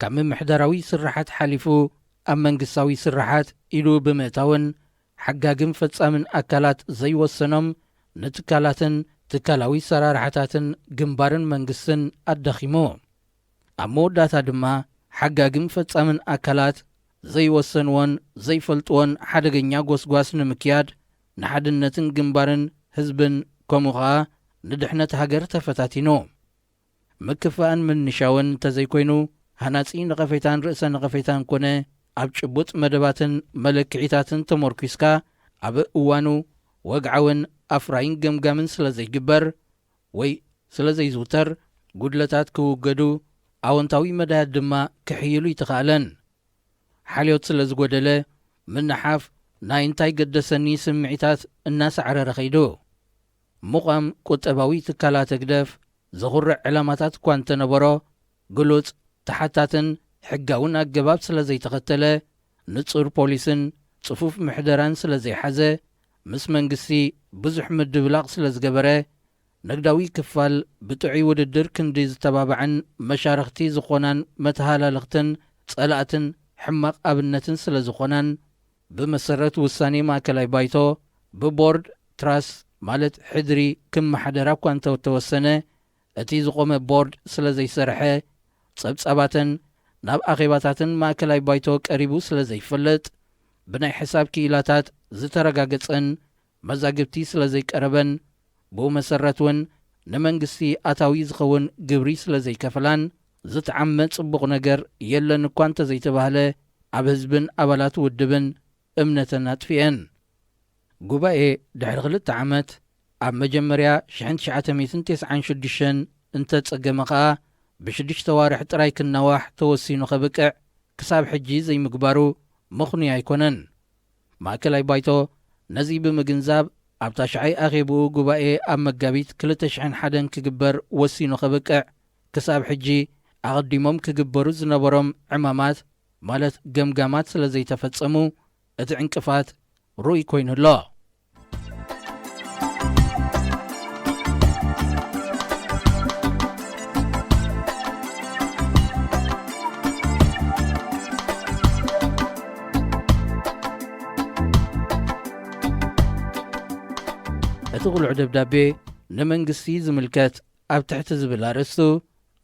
ካብ ምምሕዳራዊ ስራሓት ሓሊፉ ኣብ መንግስታዊ ስራሓት ኢሉ ብምእታውን ሓጋግን ፈጻምን ኣካላት ዘይወሰኖም ንትካላትን ትካላዊ ሰራርሓታትን ግንባርን መንግስትን ኣዳኺሙ ኣብ መወዳእታ ድማ ሓጋግን ፈጻምን ኣካላት ዘይወሰንዎን ዘይፈልጥዎን ሓደገኛ ጎስጓስ ንምክያድ ንሓድነትን ግንባርን ህዝብን ከምኡ ኸዓ ንድሕነት ሃገር ተፈታቲኑ ምክፋእን ምንሻውን እንተዘይኮይኑ ሃናጺ ንቐፌታን ርእሰ ንቐፌታን ኮነ ኣብ ጭቡጥ መደባትን መለክዒታትን ተመርኪስካ ኣብ እዋኑ ወግዓውን ኣፍራይን ገምጋምን ስለ ዘይግበር ወይ ስለ ዘይዝውተር ጉድለታት ክውገዱ ኣወንታዊ መዳያት ድማ ክሕይሉ ይትኻእለን ሓልዮት ስለ ዝጐደለ ምንሓፍ ናይ እንታይ ገደሰኒ ስምዒታት እናሰዕረረ ኸይዱ ሙቓም ቁጠባዊ ትካላት ኣግደፍ ዘኹርዕ ዕላማታት እኳ እንተነበሮ ግሉጽ ተሓታትን ሕጋውን ኣገባብ ስለ ዘይተኸተለ ንጹር ፖሊስን ጽፉፍ ምሕደራን ስለ ዘይሓዘ ምስ መንግስቲ ብዙሕ ምድብላቕ ስለ ዝገበረ ነግዳዊ ክፋል ብጥዑይ ውድድር ክንዲ ዝተባብዐን መሻርኽቲ ዝኾናን መተሃላለኽትን ጸላእትን ሕማቕ ኣብነትን ስለ ዝኾናን ብመሰረት ውሳኔ ማእከላይ ባይቶ ብቦርድ ትራስ ማለት ሕድሪ ክመሓደራ እኳ እንተተወሰነ እቲ ዝቖመ ቦርድ ስለ ዘይሰርሐ ጸብጻባትን ናብ ኣኼባታትን ማእከላይ ባይቶ ቀሪቡ ስለ ዘይፈለጥ ብናይ ሕሳብ ክኢላታት ዝተረጋገጸን መዛግብቲ ስለ ዘይቀረበን ብኡ መሰረት እውን ንመንግስቲ ኣታዊ ዝኸውን ግብሪ ስለ ዘይከፈላን ዝተዓመ ጽቡቕ ነገር የለን እኳ እንተዘይተባህለ ኣብ ህዝብን ኣባላት ውድብን እምነተን ኣጥፊአን ጉባኤ ድሕሪ 2 ዓመት ኣብ መጀመርያ 1996 እንተጸገመ ኸዓ ብ6 ዋርሕ ጥራይ ክናዋሕ ተወሲኑ ኸብቅዕ ክሳብ ሕጂ ዘይምግባሩ ምኽንያ ኣይኮነን ማእከላይ ባይቶ ነዚ ብምግንዛብ ኣብ ታሽዓይ ኣኼብኡ ጉባኤ ኣብ መጋቢት 2001 ክግበር ወሲኑ ኸብቅዕ ክሳብ ሕጂ ኣቐዲሞም ክግበሩ ዝነበሮም ዕማማት ማለት ገምጋማት ስለ ዘይተፈጸሙ እቲ ዕንቅፋት ሩኡይ ኮይኑሎ እቲ ቕልዑ ደብዳቤ ንመንግስቲ ዝምልከት ኣብ ትሕቲ ዝብል ኣርእስቱ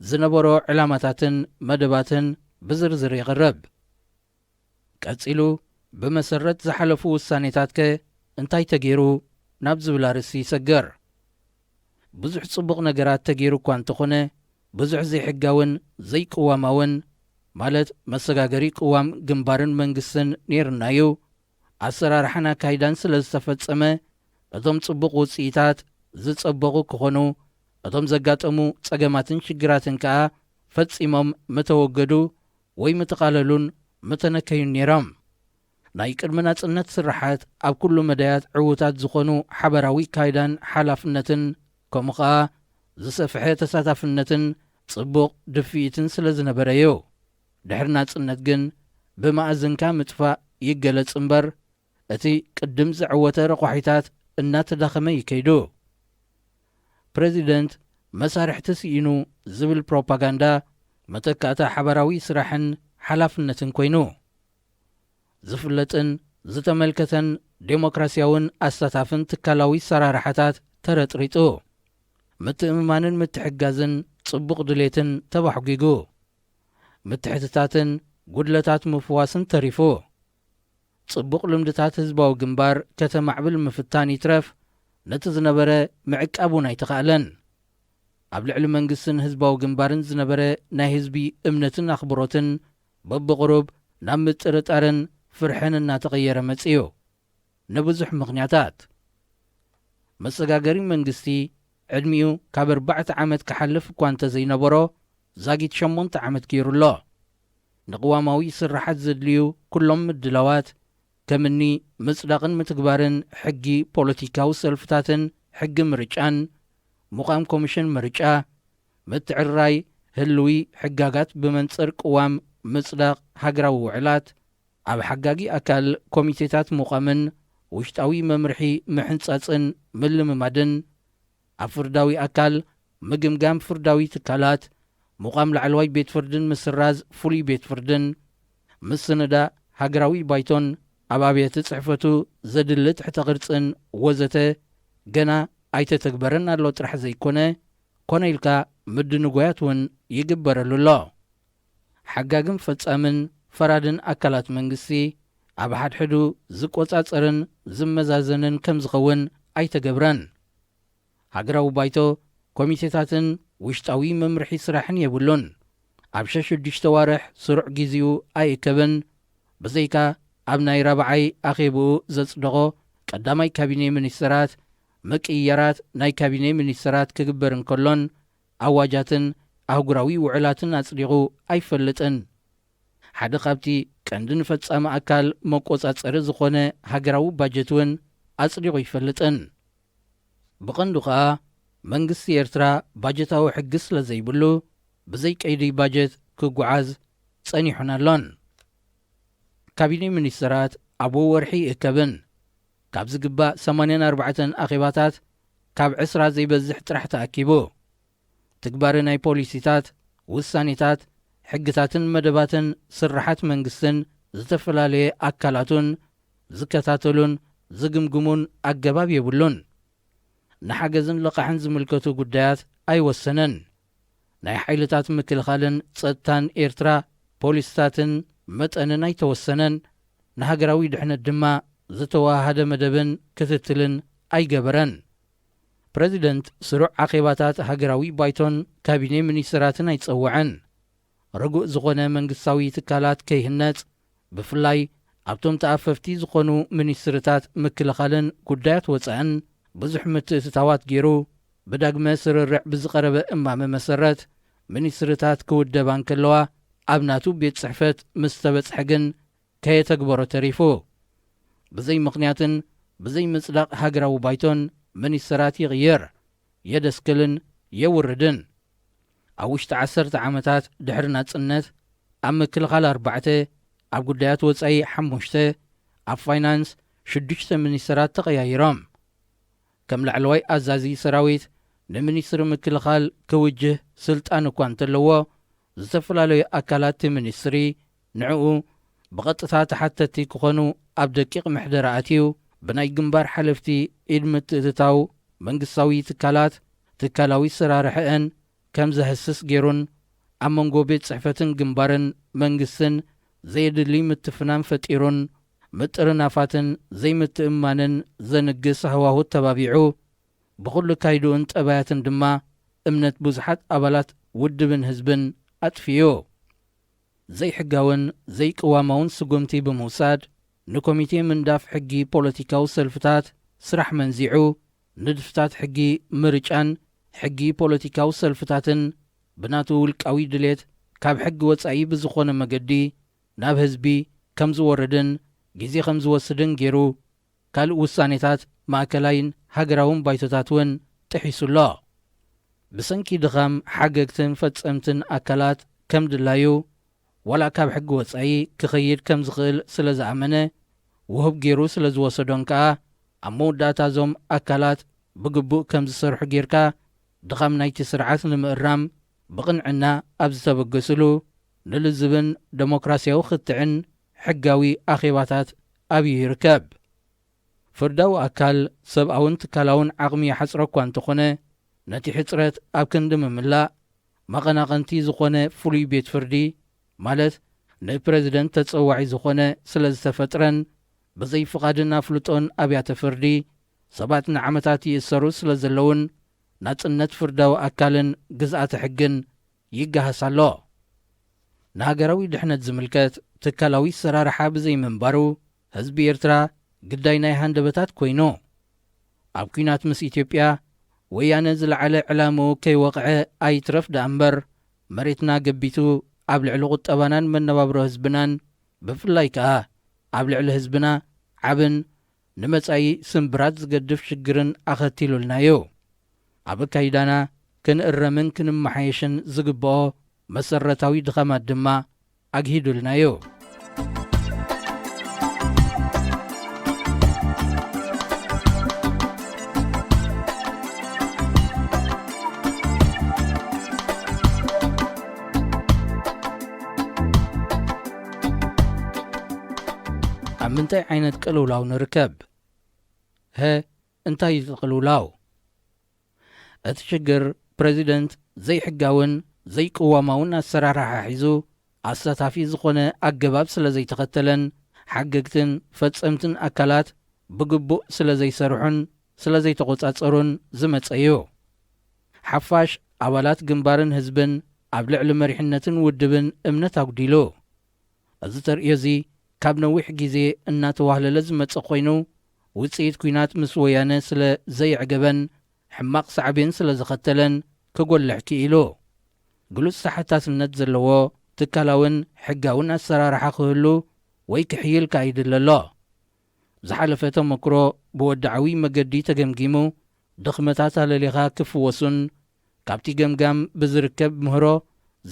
ዝነበሮ ዕላማታትን መደባትን ብዝርዝር ይቕርብ ቀጺሉ ብመሰረት ዝሓለፉ ውሳኔታት ከ እንታይ ተገይሩ ናብ ዝብል ኣርእስቲ ይሰገር ብዙሕ ጽቡቕ ነገራት ተገይሩ እኳ እንተኾነ ብዙሕ ዘይሕጋውን ዘይቅዋማውን ማለት መሰጋገሪ ቅዋም ግንባርን መንግስትን ነይርናዩ ኣሰራርሓን ኣካይዳን ስለ ዝተፈጸመ እቶም ጽቡቕ ውፅኢታት ዝጸበቑ ክኾኑ እቶም ዘጋጠሙ ጸገማትን ሽግራትን ከዓ ፈጺሞም ምተወገዱ ወይ ምተቓለሉን ምተነከዩን ነይሮም ናይ ቅድሚ ናጽነት ስራሓት ኣብ ኩሉ መዳያት ዕዉታት ዝኾኑ ሓበራዊ ካይዳን ሓላፍነትን ከምኡ ኸዓ ዝሰፍሐ ተሳታፍነትን ጽቡቕ ድፍኢትን ስለ ዝነበረ እዩ ድሕሪ ናጽነት ግን ብማእዝንካ ምጥፋእ ይገለጽ እምበር እቲ ቅድም ዝዕወተ ረቑሒታት እናተዳኸመ ይከይዱ ፕሬዚደንት መሳርሕቲ ስኢኑ ዝብል ፕሮፓጋንዳ መተካእታ ሓበራዊ ስራሕን ሓላፍነትን ኮይኑ ዝፍለጥን ዝተመልከተን ዴሞክራስያውን ኣሳታፍን ትካላዊ ሰራርሓታት ተረጥሪጡ ምትእምማንን ምትሕጋዝን ጽቡቕ ድሌትን ተባሕጊጉ ምትሕትታትን ጉድለታት ምፍዋስን ተሪፉ ጽቡቕ ልምድታት ህዝባዊ ግንባር ከተማዕብል ምፍታን ይትረፍ ነቲ ዝነበረ ምዕቃቡን ኣይተኻእለን ኣብ ልዕሊ መንግስትን ህዝባዊ ግንባርን ዝነበረ ናይ ህዝቢ እምነትን ኣኽብሮትን በብቕሩብ ናብ ምጥርጣርን ፍርሕን እናተቐየረ መጺኡ ንብዙሕ ምኽንያታት መሰጋገሪ መንግስቲ ዕድሚኡ ካብ 4 ዓመት ክሓልፍ እኳ እንተዘይነበሮ ዛጊት 8 ዓመት ገይሩሎ ንቕዋማዊ ስራሓት ዘድልዩ ኩሎም ምድላዋት ከምኒ ምጽዳቕን ምትግባርን ሕጊ ፖለቲካዊ ሰልፍታትን ሕጊ ምርጫን ሙቓም ኮሚሽን ምርጫ ምትዕርራይ ህልዊ ሕጋጋት ብመንጽር ቅዋም ምጽዳቕ ሃገራዊ ውዕላት ኣብ ሓጋጊ ኣካል ኮሚቴታት ሙቓምን ውሽጣዊ መምርሒ ምሕንጻጽን ምልምማድን ኣብ ፍርዳዊ ኣካል ምግምጋም ፍርዳዊ ትካላት ሙቓም ላዕለዋይ ቤት ፍርድን ምስራዝ ፍሉይ ቤት ፍርድን ምስንዳ ሃገራዊ ባይቶን ኣብ ኣብያተ ጽሕፈቱ ዘድሊ ትሕተ ቅርጽን ወዘተ ገና ኣይተተግበረን ኣሎ ጥራሕ ዘይኮነ ኮነ ኢልካ ምድንጓያት እውን ይግበረሉ ኣሎ። ሓጋግን ፈጻምን ፈራድን ኣካላት መንግስቲ ኣብ ሓድሕዱ ዝቆጻጸርን ዝመዛዘንን ከም ዝኸውን ኣይተገብረን። ሃገራዊ ባይቶ ኮሚቴታትን ውሽጣዊ መምርሒ ስራሕን የብሉን። ኣብ 6 ዋርሕ ስሩዕ ጊዜኡ ኣይእከብን። ብዘይካ ኣብ ናይ ረብዓይ ኣኼብኡ ዘጽደቖ ቀዳማይ ካቢነ ሚኒስትራት መቅያራት ናይ ካቢነ ሚኒስትራት ክግበር እንከሎን ኣዋጃትን ኣህጉራዊ ውዕላትን ኣጽዲቑ ኣይፈልጥን። ሓደ ካብቲ ቀንዲ ንፈጻሚ ኣካል መቆጻጸሪ ዝኾነ ሃገራዊ ባጀት እውን ኣጽዲቑ ይፈልጥን። ብቐንዱ ኸኣ መንግስቲ ኤርትራ ባጀታዊ ሕጊ ስለ ዘይብሉ ብዘይ ቀይዲ ባጀት ክጓዓዝ ጸኒሑን ኣሎን። ካቢነ ሚኒስትራት ኣብ ወርሒ ይእከብን። ካብ ዝግባእ 84 ኣኼባታት ካብ 20 ዘይበዝሕ ጥራሕ ተኣኪቡ ትግባሪ ናይ ፖሊሲታት ውሳኔታት ሕግታትን መደባትን ስራሓት መንግስትን ዝተፈላለየ ኣካላቱን ዝከታተሉን ዝግምግሙን ኣገባብ የብሉን። ንሓገዝን ልቓሕን ዝምልከቱ ጉዳያት ኣይወሰነን። ናይ ሓይልታት ምክልኻልን ጸጥታን ኤርትራ ፖሊስታትን መጠንን ኣይተወሰነን። ንሃገራዊ ድሕነት ድማ ዝተዋሃደ መደብን ክትትልን ኣይገበረን። ፕረዚደንት ስሩዕ ኣኼባታት ሃገራዊ ባይቶን ካቢነ ሚኒስትራትን ኣይጸውዐን። ርጉእ ዝኾነ መንግስታዊ ትካላት ከይህነጽ ብፍላይ ኣብቶም ተኣፈፍቲ ዝኾኑ ሚኒስትርታት ምክልኻልን ጉዳያት ወፃእን ብዙሕ ምትእትታዋት ገይሩ ብዳግመ ስርርዕ ብዝቐረበ እማመ መሰረት ሚኒስትርታት ክውደባ እንከለዋ ኣብ ናቱ ቤት ጽሕፈት ምስ ተበጽሐ ግን ከየተግበሮ ተሪፉ። ብዘይ ምኽንያትን ብዘይ ምጽዳቕ ሃገራዊ ባይቶን ሚኒስትራት ይቕየር፣ የደስክልን የውርድን። ኣብ ውሽጢ 10 ዓመታት ድሕሪ ናጽነት ኣብ ምክልኻል 4 ኣብ ጉዳያት ወጻኢ 5 ኣብ ፋይናንስ 6 ሚኒስትራት ተቐያይሮም። ከም ላዕለዋይ ኣዛዚ ሰራዊት ንሚኒስትሪ ምክልኻል ክውጅህ ስልጣን እኳ እንተለዎ ዝተፈላለዩ ኣካላት ሚኒስትሪ ንዕኡ ብቐጥታ ተሓተቲ ክኾኑ ኣብ ደቂቕ ምሕደራ ኣትዩ ብናይ ግንባር ሓለፍቲ ኢድ ምትእትታው መንግስታዊ ትካላት ትካላዊ ስራርሕአን ከም ዘህስስ ገይሩን ኣብ መንጎ ቤት ጽሕፈትን ግንባርን መንግስትን ዘየድሊ ምትፍናን ፈጢሩን ምጥርናፋትን ዘይምትእማንን ዘንግስ ሃዋሁት ተባቢዑ ብኹሉ ካይዱን ጠባያትን ድማ እምነት ብዙሓት ኣባላት ውድብን ህዝብን ኣጥፍዩ። ዘይሕጋውን ዘይቅዋማውን ስጉምቲ ብምውሳድ ንኮሚቴ ምንዳፍ ሕጊ ፖለቲካዊ ሰልፍታት ስራሕ መንዚዑ ንድፍታት ሕጊ ምርጫን ሕጊ ፖለቲካዊ ሰልፍታትን ብናቱ ውልቃዊ ድሌት ካብ ሕጊ ወጻኢ ብዝኾነ መገዲ ናብ ህዝቢ ከም ዝወርድን ግዜ ከም ዝወስድን ገይሩ ካልእ ውሳኔታት ማእከላይን ሃገራውን ባይቶታት እውን ጥሒሱሎ። ብሰንኪ ድኻም ሓገግትን ፈጸምትን ኣካላት ከም ድላዩ ዋላ ካብ ሕጊ ወጻኢ ክኸይድ ከም ዝኽእል ስለ ዝኣመነ ውህብ ገይሩ ስለ ዝወሰዶን ከኣ ኣብ መወዳእታ እዞም ኣካላት ብግቡእ ከም ዝሰርሑ ጌርካ ድኻም ናይቲ ስርዓት ንምእራም ብቕንዕና ኣብ ዝተበገስሉ ንልዝብን ዴሞክራስያዊ ክትዕን ሕጋዊ ኣኼባታት ኣብዩ ይርከብ። ፍርዳዊ ኣካል ሰብኣውን ትካላውን ዓቕሚ ይሓፅሮ እኳ እንተኾነ ነቲ ሕፅረት ኣብ ክንዲ ምምላእ መቐናቐንቲ ዝኾነ ፍሉይ ቤት ፍርዲ ማለት ንፕረዚደንት ተፀዋዒ ዝኾነ ስለ ዝተፈጥረን ብዘይ ፍቓድን ኣፍልጦን ኣብያተ ፍርዲ ሰባት ንዓመታት ይእሰሩ ስለ ዘለውን ናጽነት ፍርዳዊ ኣካልን ግዝኣተ ሕግን ይገሃስ ኣሎ። ንሃገራዊ ድሕነት ዝምልከት ትካላዊ ሰራርሓ ብዘይ ምንባሩ ህዝቢ ኤርትራ ግዳይ ናይ ሃንደበታት ኮይኑ ኣብ ኩናት ምስ ኢትዮጵያ ወያነ ዝለዓለ ዕላምኡ ከይወቕዐ ኣይትረፍ ዳ እምበር መሬትና ገቢቱ ኣብ ልዕሊ ቁጠባናን መነባብሮ ህዝብናን ብፍላይ ከዓ ኣብ ልዕሊ ህዝብና ዓብን ንመጻኢ ስምብራት ዝገድፍ ሽግርን ኣኸቲሉልናዮ። ኣብ ካይዳና ክንእረምን ክንመሓየሽን ዝግብኦ መሰረታዊ ድኻማት ድማ ኣግሂዱልናዮ። ምንታይ ዓይነት ቅልውላው ንርከብ? እንታይ ዝቅልውላው? እቲ ሽግር ፕሬዚደንት ዘይሕጋውን ዘይቅዋማውን ኣሰራርሓ ሒዙ ኣሳታፊ ዝኾነ ኣገባብ ስለ ዘይተኸተለን ሓገግትን ፈጸምትን ኣካላት ብግቡእ ስለ ዘይሰርሑን ስለ ዘይተቖጻጸሩን ዝመጸ እዩ። ሓፋሽ ኣባላት ግንባርን ህዝብን ኣብ ልዕሊ መሪሕነትን ውድብን እምነት ኣጉዲሉ። እዚ ተርእዮ እዚ ካብ ነዊሕ ግዜ እናተዋህለለ ዝመጽእ ኮይኑ ውፅኢት ኩናት ምስ ወያነ ስለ ዘይዕገበን ሕማቕ ሳዕቤን ስለ ዝኸተለን ክጐልሕ ክኢሉ ግሉጽ ተሓታስነት ዘለዎ ትካላውን ሕጋውን ኣሰራርሓ ክህሉ ወይ ክሕይል ካይድለ ኣሎ። ዝሓለፈ ተመክሮ ብወዳዓዊ መገዲ ተገምጊሙ ድኽመታት ኣለሌኻ ክፍወሱን ካብቲ ገምጋም ብዝርከብ ምህሮ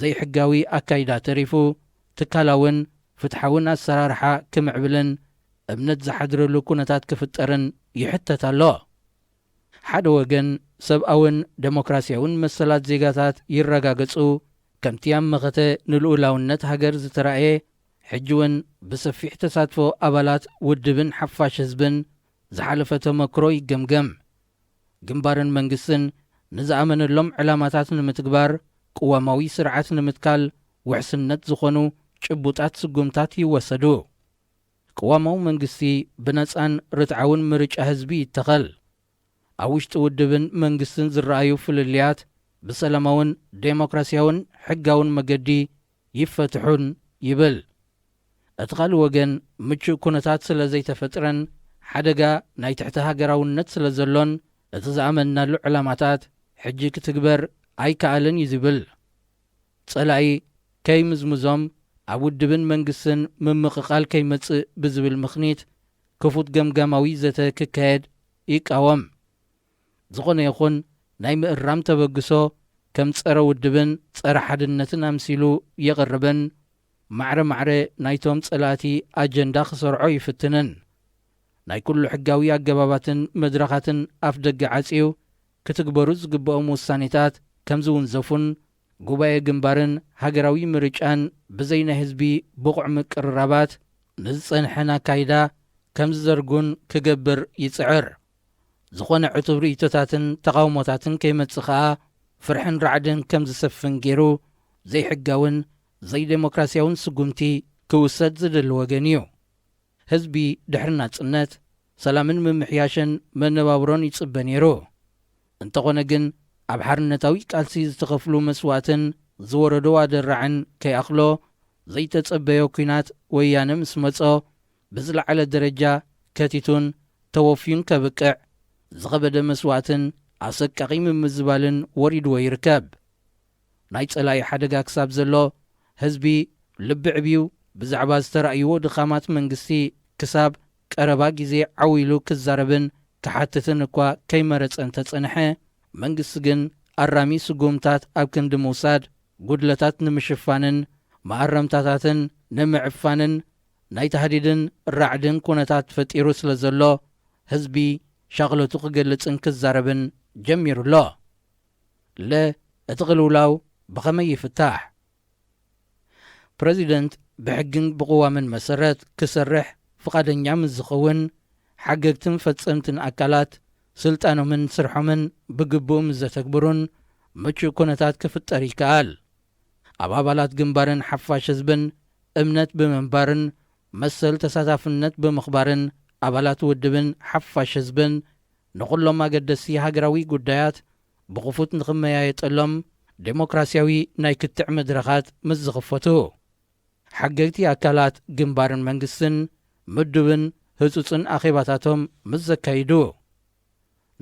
ዘይሕጋዊ ኣካይዳ ተሪፉ ትካላውን ፍትሓውን ኣሰራርሓ ክምዕብልን እምነት ዝሓድረሉ ኩነታት ክፍጠርን ይሕተት ኣሎ። ሓደ ወገን ሰብኣውን ዴሞክራስያውን መሰላት ዜጋታት ይረጋገጹ ከምቲ ኣመኸተ ንልኡላውነት ሃገር ዝተረእየ ሕጂ እውን ብሰፊሕ ተሳትፎ ኣባላት ውድብን ሓፋሽ ህዝብን ዝሓለፈ ተመክሮ ይገምገም። ግንባርን መንግስትን ንዝኣመነሎም ዕላማታት ንምትግባር ቅዋማዊ ስርዓት ንምትካል ውሕስነት ዝኾኑ ጭቡጣት ስጉምታት ይወሰዱ። ቅዋማዊ መንግስቲ ብነፃን ርትዓውን ምርጫ ህዝቢ ይተኸል። ኣብ ውሽጢ ውድብን መንግስትን ዝረኣዩ ፍልልያት ብሰላማውን ዴሞክራስያውን ሕጋውን መገዲ ይፈትሑን ይብል። እቲ ካልእ ወገን ምቹእ ኩነታት ስለ ዘይተፈጥረን ሓደጋ ናይ ትሕቲ ሃገራውነት ስለ ዘሎን እቲ ዝኣመንናሉ ዕላማታት ሕጂ ክትግበር ኣይከኣልን እዩ ዝብል። ጸላኢ ከይምዝምዞም ኣብ ውድብን መንግስትን ምምቕቓል ከይመጽእ ብዝብል ምኽኒት ክፉት ገምጋማዊ ዘተ ክካየድ ይቃወም። ዝኾነ ይኹን ናይ ምእራም ተበግሶ ከም ጸረ ውድብን ጸረ ሓድነትን ኣምሲሉ የቐርበን ማዕረ ማዕረ ናይቶም ጸላእቲ ኣጀንዳ ክሰርዖ ይፍትንን ናይ ኩሉ ሕጋዊ ኣገባባትን መድረኻትን ኣፍ ደገ ዓጺዩ ክትግበሩ ዝግብኦም ውሳኔታት ከም ዝውንዘፉን ጉባኤ ግንባርን ሃገራዊ ምርጫን ብዘይ ናይ ህዝቢ ብቑዕ ምቅርራባት ንዝጸንሐን ኣካይዳ ከም ዝዘርጉን ክገብር ይጽዕር። ዝኾነ ዕቱብ ርእቶታትን ተቃውሞታትን ከይመጽእ ኸኣ ፍርሕን ራዕድን ከም ዝሰፍን ገይሩ ዘይሕጋውን ዘይዴሞክራስያውን ስጉምቲ ክውሰድ ዝደሊ ወገን እዩ። ህዝቢ ድሕሪ ናጽነት ሰላምን ምምሕያሽን መነባብሮን ይጽበ ነይሩ። እንተኾነ ግን ኣብ ሓርነታዊ ቃልሲ ዝተኸፍሉ መስዋዕትን ዝወረዶ ኣደራዕን ከይኣኽሎ ዘይተጸበዮ ኩናት ወያነ ምስ መጾ ብዝለዓለ ደረጃ ከቲቱን ተወፍዩን ከብቅዕ ዝኸበደ መስዋዕትን ኣሰቃቒ ምምዝባልን ወሪድዎ ይርከብ። ናይ ጸላኢ ሓደጋ ክሳብ ዘሎ ህዝቢ ልቢ ዕብዩ ብዛዕባ ዝተረእይዎ ድኻማት መንግስቲ ክሳብ ቀረባ ግዜ ዓዊሉ ክዛረብን ክሓትትን እኳ ከይመረጸን ተጸንሐ መንግስቲ ግን ኣራሚ ስጉምታት ኣብ ክንዲ ምውሳድ ጉድለታት ንምሽፋንን ማኣረምታታትን ንምዕፋንን ናይ ተሃዲድን ራዕድን ኩነታት ፈጢሩ ስለ ዘሎ ህዝቢ ሻቕለቱ ክገልጽን ክዛረብን ጀሚሩሎ። እቲ ቅልውላው ብኸመይ ይፍታሕ? ፕሬዚደንት ብሕግን ብቕዋምን መሰረት ክሰርሕ ፍቓደኛ ምስ ዝኸውን ሓገግትን ፈጸምትን ኣካላት ስልጣኖምን ስርሖምን ብግቡእ ምስ ዘተግብሩን ምቹእ ኩነታት ክፍጠር ይከኣል። ኣብ ኣባላት ግንባርን ሓፋሽ ህዝብን እምነት ብምንባርን መሰል ተሳታፍነት ብምኽባርን ኣባላት ውድብን ሓፋሽ ህዝብን ንኹሎም ኣገደስቲ ሃገራዊ ጉዳያት ብኽፉት ንኽመያየጠሎም ዴሞክራስያዊ ናይ ክትዕ መድረኻት ምስ ዝኽፈቱ ሓገግቲ ኣካላት ግንባርን መንግስትን ምድብን ህጹጽን ኣኼባታቶም ምስ ዘካይዱ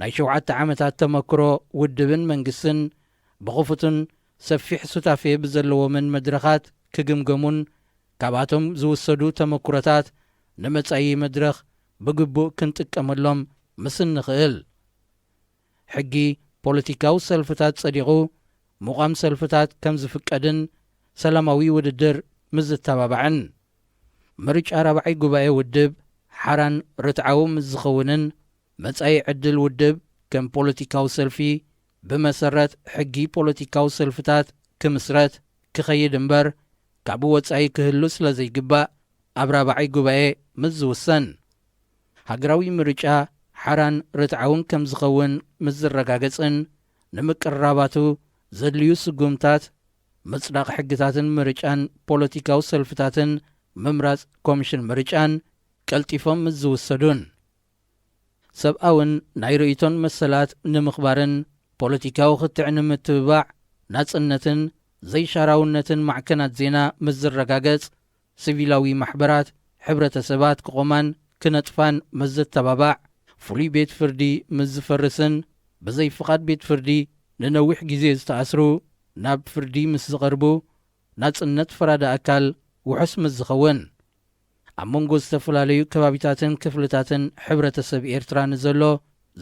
ናይ 7 ዓመታት ተመክሮ ውድብን መንግስትን ብኽፉትን ሰፊሕ ሱታፌ ብዘለዎምን መድረኻት ክግምገሙን ካብኣቶም ዝውሰዱ ተመክሮታት ንመጻኢ መድረኽ ብግቡእ ክንጥቀመሎም ምስ ንኽእል። ሕጊ ፖለቲካዊ ሰልፍታት ጸዲቑ ምቋም ሰልፍታት ከም ዝፍቀድን ሰላማዊ ውድድር ምስ ዝተባባዕን ምርጫ 4ይ ጉባኤ ውድብ ሓራን ርትዓዊ ምስ ዝኸውንን መጻኢ ዕድል ውድብ ከም ፖለቲካዊ ሰልፊ ብመሰረት ሕጊ ፖለቲካዊ ሰልፍታት ክምስረት ክኸይድ እምበር ካብኡ ወጻኢ ክህሉ ስለ ዘይግባእ ኣብ ራብዓይ ጉባኤ ምስ ዝውሰን ሃገራዊ ምርጫ ሓራን ርትዓውን ከም ዝኸውን ምስ ዝረጋገጽን ንምቅራባቱ ዘድልዩ ስጉምታት ምጽዳቕ ሕግታትን ምርጫን ፖለቲካዊ ሰልፍታትን ምምራጽ ኮሚሽን ምርጫን ቀልጢፎም ምስ ዝውሰዱን ሰብኣውን ናይ ርእይቶን መሰላት ንምኽባርን ፖለቲካዊ ክትዕ ንምትብባዕ ናጽነትን ዘይሻራውነትን ማዕከናት ዜና ምስ ዝረጋገጽ ሲቪላዊ ማሕበራት ሕብረተሰባት ክቖማን ክነጥፋን ምስ ዝተባባዕ ፍሉይ ቤት ፍርዲ ምስ ዝፈርስን ብዘይፍቓድ ቤት ፍርዲ ንነዊሕ ግዜ ዝተኣስሩ ናብ ፍርዲ ምስ ዝቐርቡ ናጽነት ፈራዳ ኣካል ውሑስ ምስ ዝኸውን ኣብ መንጎ ዝተፈላለዩ ከባቢታትን ክፍልታትን ሕብረተሰብ ኤርትራ ንዘሎ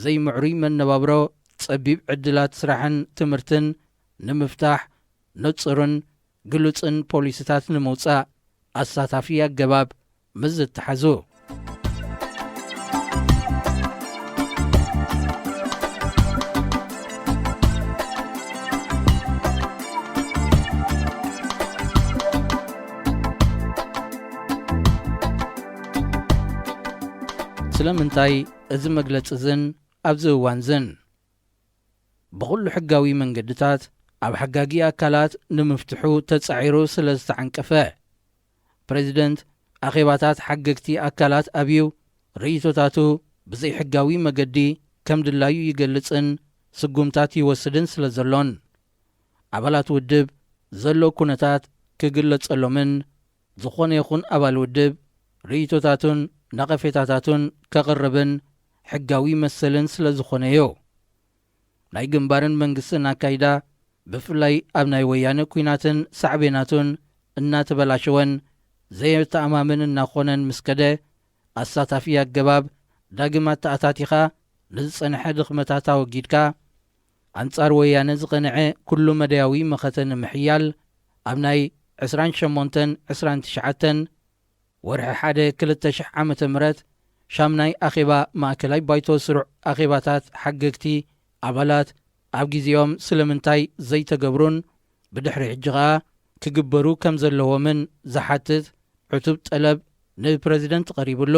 ዘይምዕሩይ መነባብሮ ጸቢብ ዕድላት ስራሕን ትምህርትን ንምፍታሕ ንጹርን ግሉጽን ፖሊስታት ንምውጻእ ኣሳታፊ ኣገባብ ምስ ዝተሓዙ ስለምንታይ እዚ መግለፂ ዝን ኣብዚ እዋን ዝን ብኹሉ ሕጋዊ መንገድታት ኣብ ሓጋጊ ኣካላት ንምፍትሑ ተጻዒሩ ስለ ዝተዓንቀፈ ፕሬዚደንት ኣኼባታት ሓገግቲ ኣካላት ኣብዩ ርእይቶታቱ ብዘይ ሕጋዊ መገዲ ከም ድላዩ ይገልጽን ስጉምታት ይወስድን ስለ ዘሎን ኣባላት ውድብ ዘሎ ኩነታት ክግለጸሎምን ዝኾነ ይኹን ኣባል ውድብ ርእይቶታቱን ነቐፌታታቱን ከቕርብን ሕጋዊ መሰልን ስለ ዝኾነ እዩ ናይ ግንባርን መንግስትን ኣካይዳ ብፍላይ ኣብ ናይ ወያነ ኩናትን ሳዕቤናቱን እናተበላሸወን ዘየተኣማምን እናኾነን ምስ ከደ ኣሳታፊ ኣገባብ ዳግም ኣተኣታቲኻ ንዝጸንሐ ድኽመታት ኣወጊድካ ኣንጻር ወያነ ዝቐንዐ ኩሉ መደያዊ መኸተ ንምሕያል ኣብ ናይ 28-29 ወርሒ 1-2000 ዓመተ ምህረት ሻምናይ ኣኼባ ማእከላይ ባይቶ ስሩዕ ኣኼባታት ሓገግቲ ኣባላት ኣብ ግዜኦም ስለምንታይ ዘይተገብሩን ብድሕሪ ሕጂ ኸኣ ክግበሩ ከም ዘለዎምን ዝሓትት ዕቱብ ጠለብ ንፕረዚደንት ቀሪቡሉ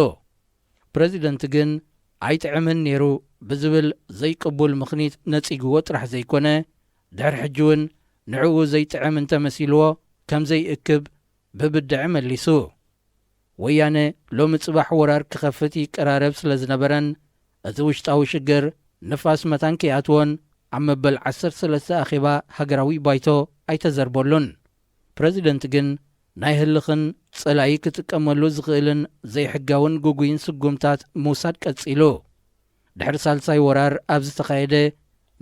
ፕረዚደንት ግን ኣይጥዕምን ነይሩ ብዝብል ዘይቅቡል ምኽኒት ነጺግዎ ጥራሕ ዘይኮነ ድሕሪ ሕጂ እውን ንዕኡ ዘይጥዕም እንተመሲልዎ ከም ዘይእክብ ብብድዕ መሊሱ ወያነ ሎሚ ጽባሕ ወራር ክኸፍት ይቀራረብ ስለ ዝነበረን እቲ ውሽጣዊ ሽግር ንፋስ መታን ከይኣትዎን ኣብ መበል 13 ኣኼባ ሃገራዊ ባይቶ ኣይተዘርበሉን ፕረዚደንት ግን ናይ ህልኽን ጸላኢ ክጥቀመሉ ዝኽእልን ዘይሕጋውን ጉጉይን ስጉምታት ምውሳድ ቀጺሉ ድሕሪ ሳልሳይ ወራር ኣብ ዝተኻየደ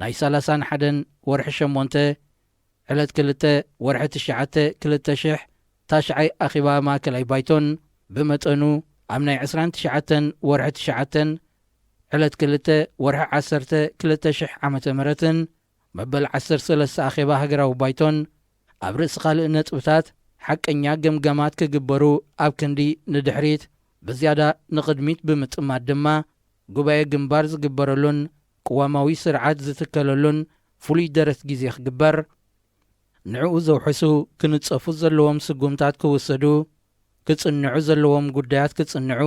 ናይ 31 ወርሒ 8 ዕለት 2 ወርሒ 9 2000 ታሽዓይ ኣኼባ ማእከላይ ባይቶን ብመጠኑ ኣብ ናይ 29 ወርሒ 9 ዕለት 2 ወርሒ 10 2000 ዓመተ ምህረትን መበል 13 ኣኼባ ሃገራዊ ባይቶን ኣብ ርእሲ ካልእ ነጥብታት ሓቀኛ ገምገማት ክግበሩ ኣብ ክንዲ ንድሕሪት ብዝያዳ ንቕድሚት ብምጥማት ድማ ጉባኤ ግንባር ዝግበረሉን ቅዋማዊ ስርዓት ዝትከለሉን ፍሉይ ደረት ግዜ ክግበር ንዕኡ ዘውሕሱ ክንጸፉ ዘለዎም ስጉምታት ክውሰዱ ክጽንዑ ዘለዎም ጉዳያት ክጽንዑ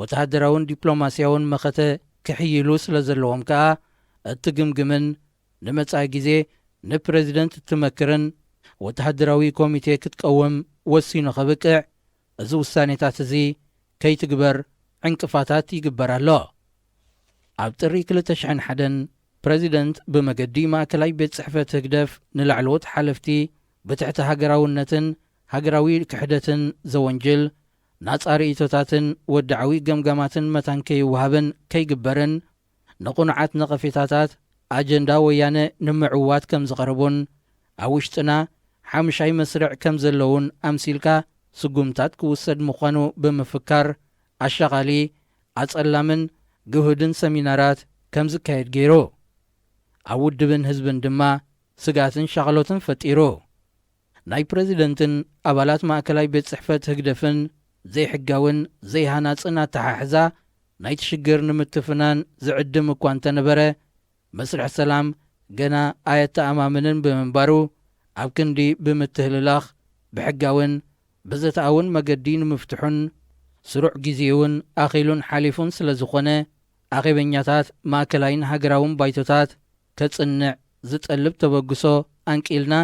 ወተሃደራውን ዲፕሎማስያውን መኸተ ክሕይሉ ስለ ዘለዎም ከዓ እትግምግምን ንመጻኢ ግዜ ንፕረዚደንት እትመክርን ወተሃደራዊ ኮሚቴ ክትቀውም ወሲኑ ኸብቅዕ እዚ ውሳኔታት እዚ ከይትግበር ዕንቅፋታት ይግበር ኣሎ ኣብ ጥሪ 2001 ፕረዚደንት ብመገዲ ማእከላይ ቤት ጽሕፈት ህግደፍ ንላዕለዎት ሓለፍቲ ብትሕቲ ሃገራውነትን ሃገራዊ ክሕደትን ዘወንጅል ናጻ ርእይቶታትን ወድዓዊ ገምገማትን መታን ከይወሃብን ከይግበርን ንቑኑዓት ነቐፌታታት ኣጀንዳ ወያነ ንምዕዋት ከም ዝቐረቡን ኣብ ውሽጥና ሓምሻይ መስርዕ ከም ዘለውን ኣምሲልካ ስጉምታት ክውሰድ ምዃኑ ብምፍካር ኣሻቓሊ ኣጸላምን ግህድን ሰሚናራት ከም ዝካየድ ገይሩ ኣብ ውድብን ህዝብን ድማ ስጋትን ሻቕሎትን ፈጢሩ ናይ ፕረዚደንትን ኣባላት ማእከላይ ቤት ጽሕፈት ህግደፍን ዘይሕጋውን ዘይሃናጽን ኣተሓሕዛ ናይቲ ሽግር ንምትፍናን ዝዕድም እኳ እንተነበረ መስርሕ ሰላም ገና ኣየተኣማምንን ብምንባሩ ኣብ ክንዲ ብምትህልላኽ ብሕጋውን ብዘተኣውን መገዲ ንምፍትሑን ስሩዕ ጊዜውን ኣኺሉን ሓሊፉን ስለ ዝኾነ ኣኼበኛታት ማእከላይን ሃገራውን ባይቶታት ከጽንዕ ዝጠልብ ተበግሶ አንቂልና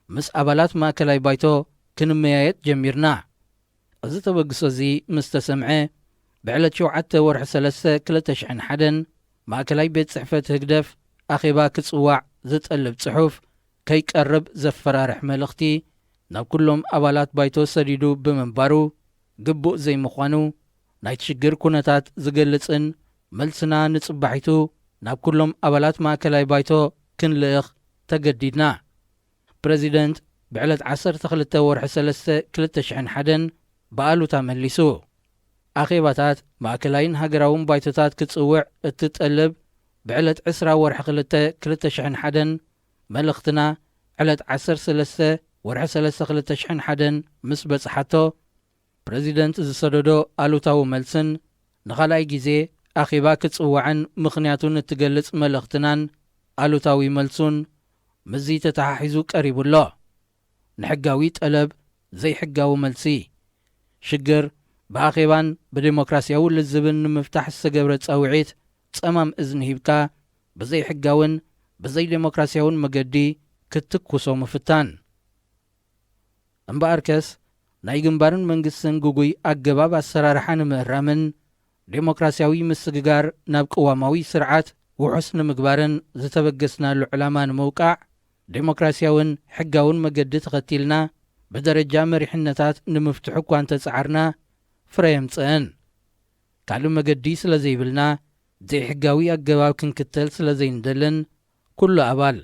ምስ ኣባላት ማእከላይ ባይቶ ክንመያየጥ ጀሚርና። እዚ ተበግሶ እዚ ምስ ተሰምዐ ብዕለት 7 ወርሒ 3 2001 ማእከላይ ቤት ጽሕፈት ህግደፍ ኣኼባ ክጽዋዕ ዝጠልብ ጽሑፍ ከይቀርብ ዘፈራርሕ መልእኽቲ ናብ ኩሎም ኣባላት ባይቶ ሰዲዱ ብምንባሩ ግቡእ ዘይምዃኑ ናይ ሽግር ኩነታት ዝገልጽን መልስና ንጽባሒቱ ናብ ኩሎም ኣባላት ማእከላይ ባይቶ ክንልእኽ ተገዲድና። ፕረዚደንት ብዕለት 12 ወርሒ 3 2001 በኣሉታ መሊሱ ኣኼባታት ማእከላይን ሃገራውን ባይቶታት ክጽውዕ እትጠልብ ብዕለት 20 ወርሒ 2 2001 መልእኽትና ዕለት 13 ወርሒ 3 2001 ምስ በጽሓቶ ፕረዚደንት ዝሰደዶ ኣሉታዊ መልስን ንኻልኣይ ጊዜ ኣኼባ ክጽዋዕን ምኽንያቱን እትገልጽ መልእኽትናን ኣሉታዊ መልሱን ምዚ ተተሓሒዙ ቀሪቡሎ። ንሕጋዊ ጠለብ ዘይሕጋዊ መልሲ ሽግር ብኣኼባን ብዴሞክራስያዊ ልዝብን ንምፍታሕ ዝተገብረ ጻውዒት ጸማም እዝኒ ሂብካ ብዘይሕጋውን ብዘይዴሞክራስያውን መገዲ ክትኩሶ ምፍታን እምበኣርከስ ናይ ግንባርን መንግስትን ጉጉይ ኣገባብ ኣሰራርሓ ንምእራምን ዴሞክራስያዊ ምስግጋር ናብ ቅዋማዊ ስርዓት ውሑስ ንምግባርን ዝተበገስናሉ ዕላማ ንምውቃዕ ዴሞክራስያውን ሕጋውን መገዲ ተኸቲልና ብደረጃ መሪሕነታት ንምፍትሑ እኳ እንተፀዓርና ፍረ የምፅአን። ካልእ መገዲ ስለ ዘይብልና ዘይሕጋዊ ኣገባብ ክንክተል ስለ ዘይንደልን ኩሉ ኣባል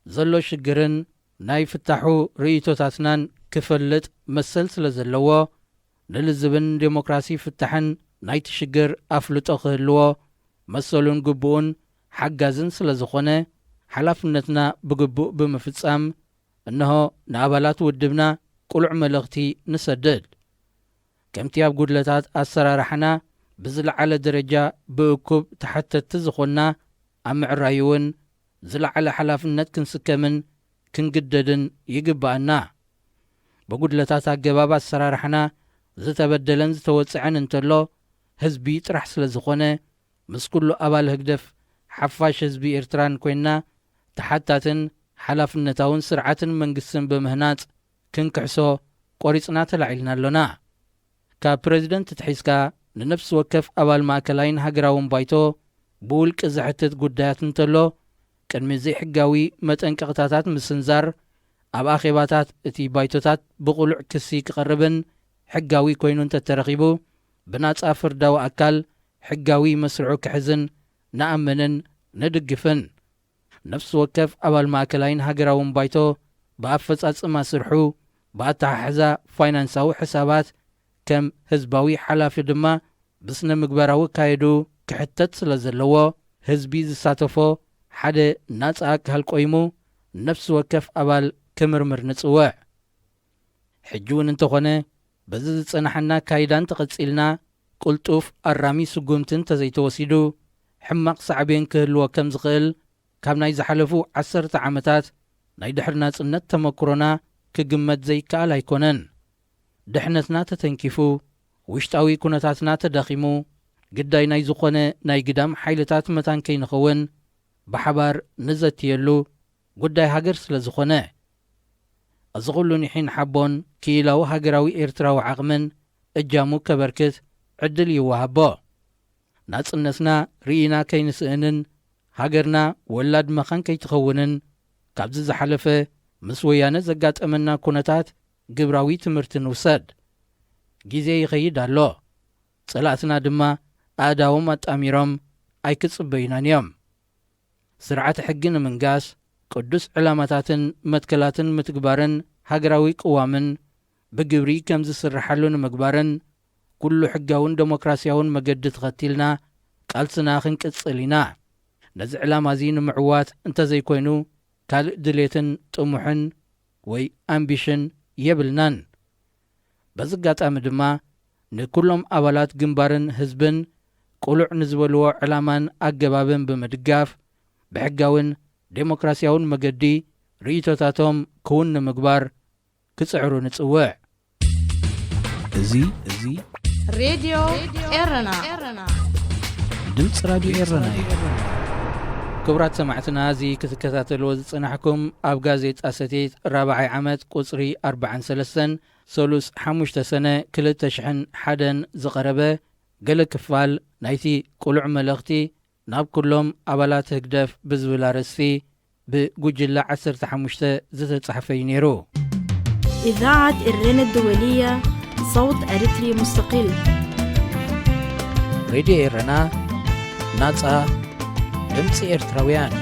ዘሎ ሽግርን ናይ ፍታሑ ርእይቶታትናን ክፈልጥ መሰል ስለ ዘለዎ ንልዝብን ዴሞክራሲ ፍታሕን ናይቲ ሽግር ኣፍልጦ ክህልዎ መሰሉን ግቡኡን ሓጋዝን ስለ ዝኾነ ሓላፍነትና ብግቡእ ብምፍጻም እንሆ ንኣባላት ውድብና ቁሉዕ መልእኽቲ ንሰድድ። ከምቲ ኣብ ጉድለታት ኣሰራርሓና ብዝለዓለ ደረጃ ብእኩብ ተሓተቲ ዝኾንና ኣብ ምዕራይ እውን ዝለዓለ ሓላፍነት ክንስከምን ክንግደድን ይግባአና። ብጉድለታት ኣገባብ ኣሰራርሓና ዝተበደለን ዝተወፅዐን እንተሎ ህዝቢ ጥራሕ ስለ ዝኾነ ምስ ኩሉ ኣባል ህግደፍ ሓፋሽ ህዝቢ ኤርትራን ኮይንና ተሓታትን ሓላፍነታውን ስርዓትን መንግስትን ብምህናፅ ክንክሕሶ ቆሪፅና ተላዒልና ኣሎና። ካብ ፕረዚደንት ትሒዝካ ንነፍሲ ወከፍ ኣባል ማእከላይን ሃገራውን ባይቶ ብውልቂ ዝሕትት ጉዳያት እንተሎ ቅድሚ ዘይሕጋዊ መጠንቀቕታታት ምስንዛር ኣብ ኣኼባታት እቲ ባይቶታት ብቑሉዕ ክሲ ክቐርብን ሕጋዊ ኮይኑ እንተተረኺቡ ብናጻ ፍርዳዊ ኣካል ሕጋዊ መስርዑ ክሕዝን ንኣመንን ንድግፍን። ነፍሲ ወከፍ ኣባል ማእከላይን ሃገራውን ባይቶ ብኣፈጻጽማ ስርሑ ብኣተሓሕዛ ፋይናንሳዊ ሕሳባት ከም ህዝባዊ ሓላፊ ድማ ብስነ ምግባራዊ ካየዱ ክሕተት ስለ ዘለዎ ህዝቢ ዝሳተፎ ሓደ ናጻ ኣካል ቆይሙ ነፍሲ ወከፍ ኣባል ክምርምር ንጽውዕ። ሕጂ እውን እንተኾነ በዚ ዝጸናሐና ካይዳን ተቐጺልና ቁልጡፍ ኣራሚ ስጉምትን ተዘይተወሲዱ ሕማቕ ሳዕቤን ክህልዎ ከም ዝኽእል ካብ ናይ ዝሓለፉ 10 ዓመታት ናይ ድሕሪ ናጽነት ተመክሮና ክግመት ዘይከኣል ኣይኮነን። ድሕነትና ተተንኪፉ ውሽጣዊ ኩነታትና ተዳኺሙ ግዳይ ናይ ዝኾነ ናይ ግዳም ሓይልታት መታን ከይንኸውን ብሓባር ንዘትየሉ ጉዳይ ሃገር ስለ ዝኾነ እዚ ኹሉ ኒሒን ሓቦን ክኢላዊ ሃገራዊ ኤርትራዊ ዓቕምን እጃሙ ከበርክት ዕድል ይወሃቦ። ናጽነትና ርኢና ከይንስእንን ሃገርና ወላድ መኻን ከይትኸውንን ካብዚ ዝሓለፈ ምስ ወያነ ዘጋጠመና ኩነታት ግብራዊ ትምህርቲ ንውሰድ። ግዜ ይኸይድ ኣሎ። ጸላእትና ድማ ኣእዳዎም ኣጣሚሮም ኣይክጽበዩናን እዮም። ስርዓት ሕጊ ንምንጋስ ቅዱስ ዕላማታትን መትከላትን ምትግባርን ሃገራዊ ቅዋምን ብግብሪ ከም ዝስርሓሉ ንምግባርን ኩሉ ሕጋውን ዴሞክራስያውን መገዲ ተኸቲልና ቃልስና ክንቅጽል ኢና። ነዚ ዕላማ እዚ ንምዕዋት እንተዘይኮይኑ ካልእ ድሌትን ጥሙሕን ወይ ኣምቢሽን የብልናን። በዚ ኣጋጣሚ ድማ ንኩሎም ኣባላት ግንባርን ህዝብን ቁሉዕ ንዝበልዎ ዕላማን ኣገባብን ብምድጋፍ ብሕጋውን ዴሞክራስያውን መገዲ ርእይቶታቶም ክውን ንምግባር ክጽዕሩ ንጽውዕ። እዙይ
راديو إيرنا
ድምፂ ራድዮ ኤረና እዩ። ክቡራት ሰማዕትና እዚ ክትከታተልዎ ዝፅናሕኩም ኣብ ጋዜጣ ሰቴት 4ይ ዓመት ቁፅሪ 43 ሰሉስ 5 ሰነ 2001 ዝቐረበ ገለ ክፋል ናይቲ ቁሉዕ መልእኽቲ ናብ ኩሎም ኣባላት ህግደፍ ብዝብል ኣርእስቲ ብጉጅለ 15 ዝተጻሕፈ እዩ ነይሩ።
إذاعة إيرنا الدولية صوت أريتري مستقل
ሬድዮ ኤረና ናጻ ድምፂ ኤርትራውያን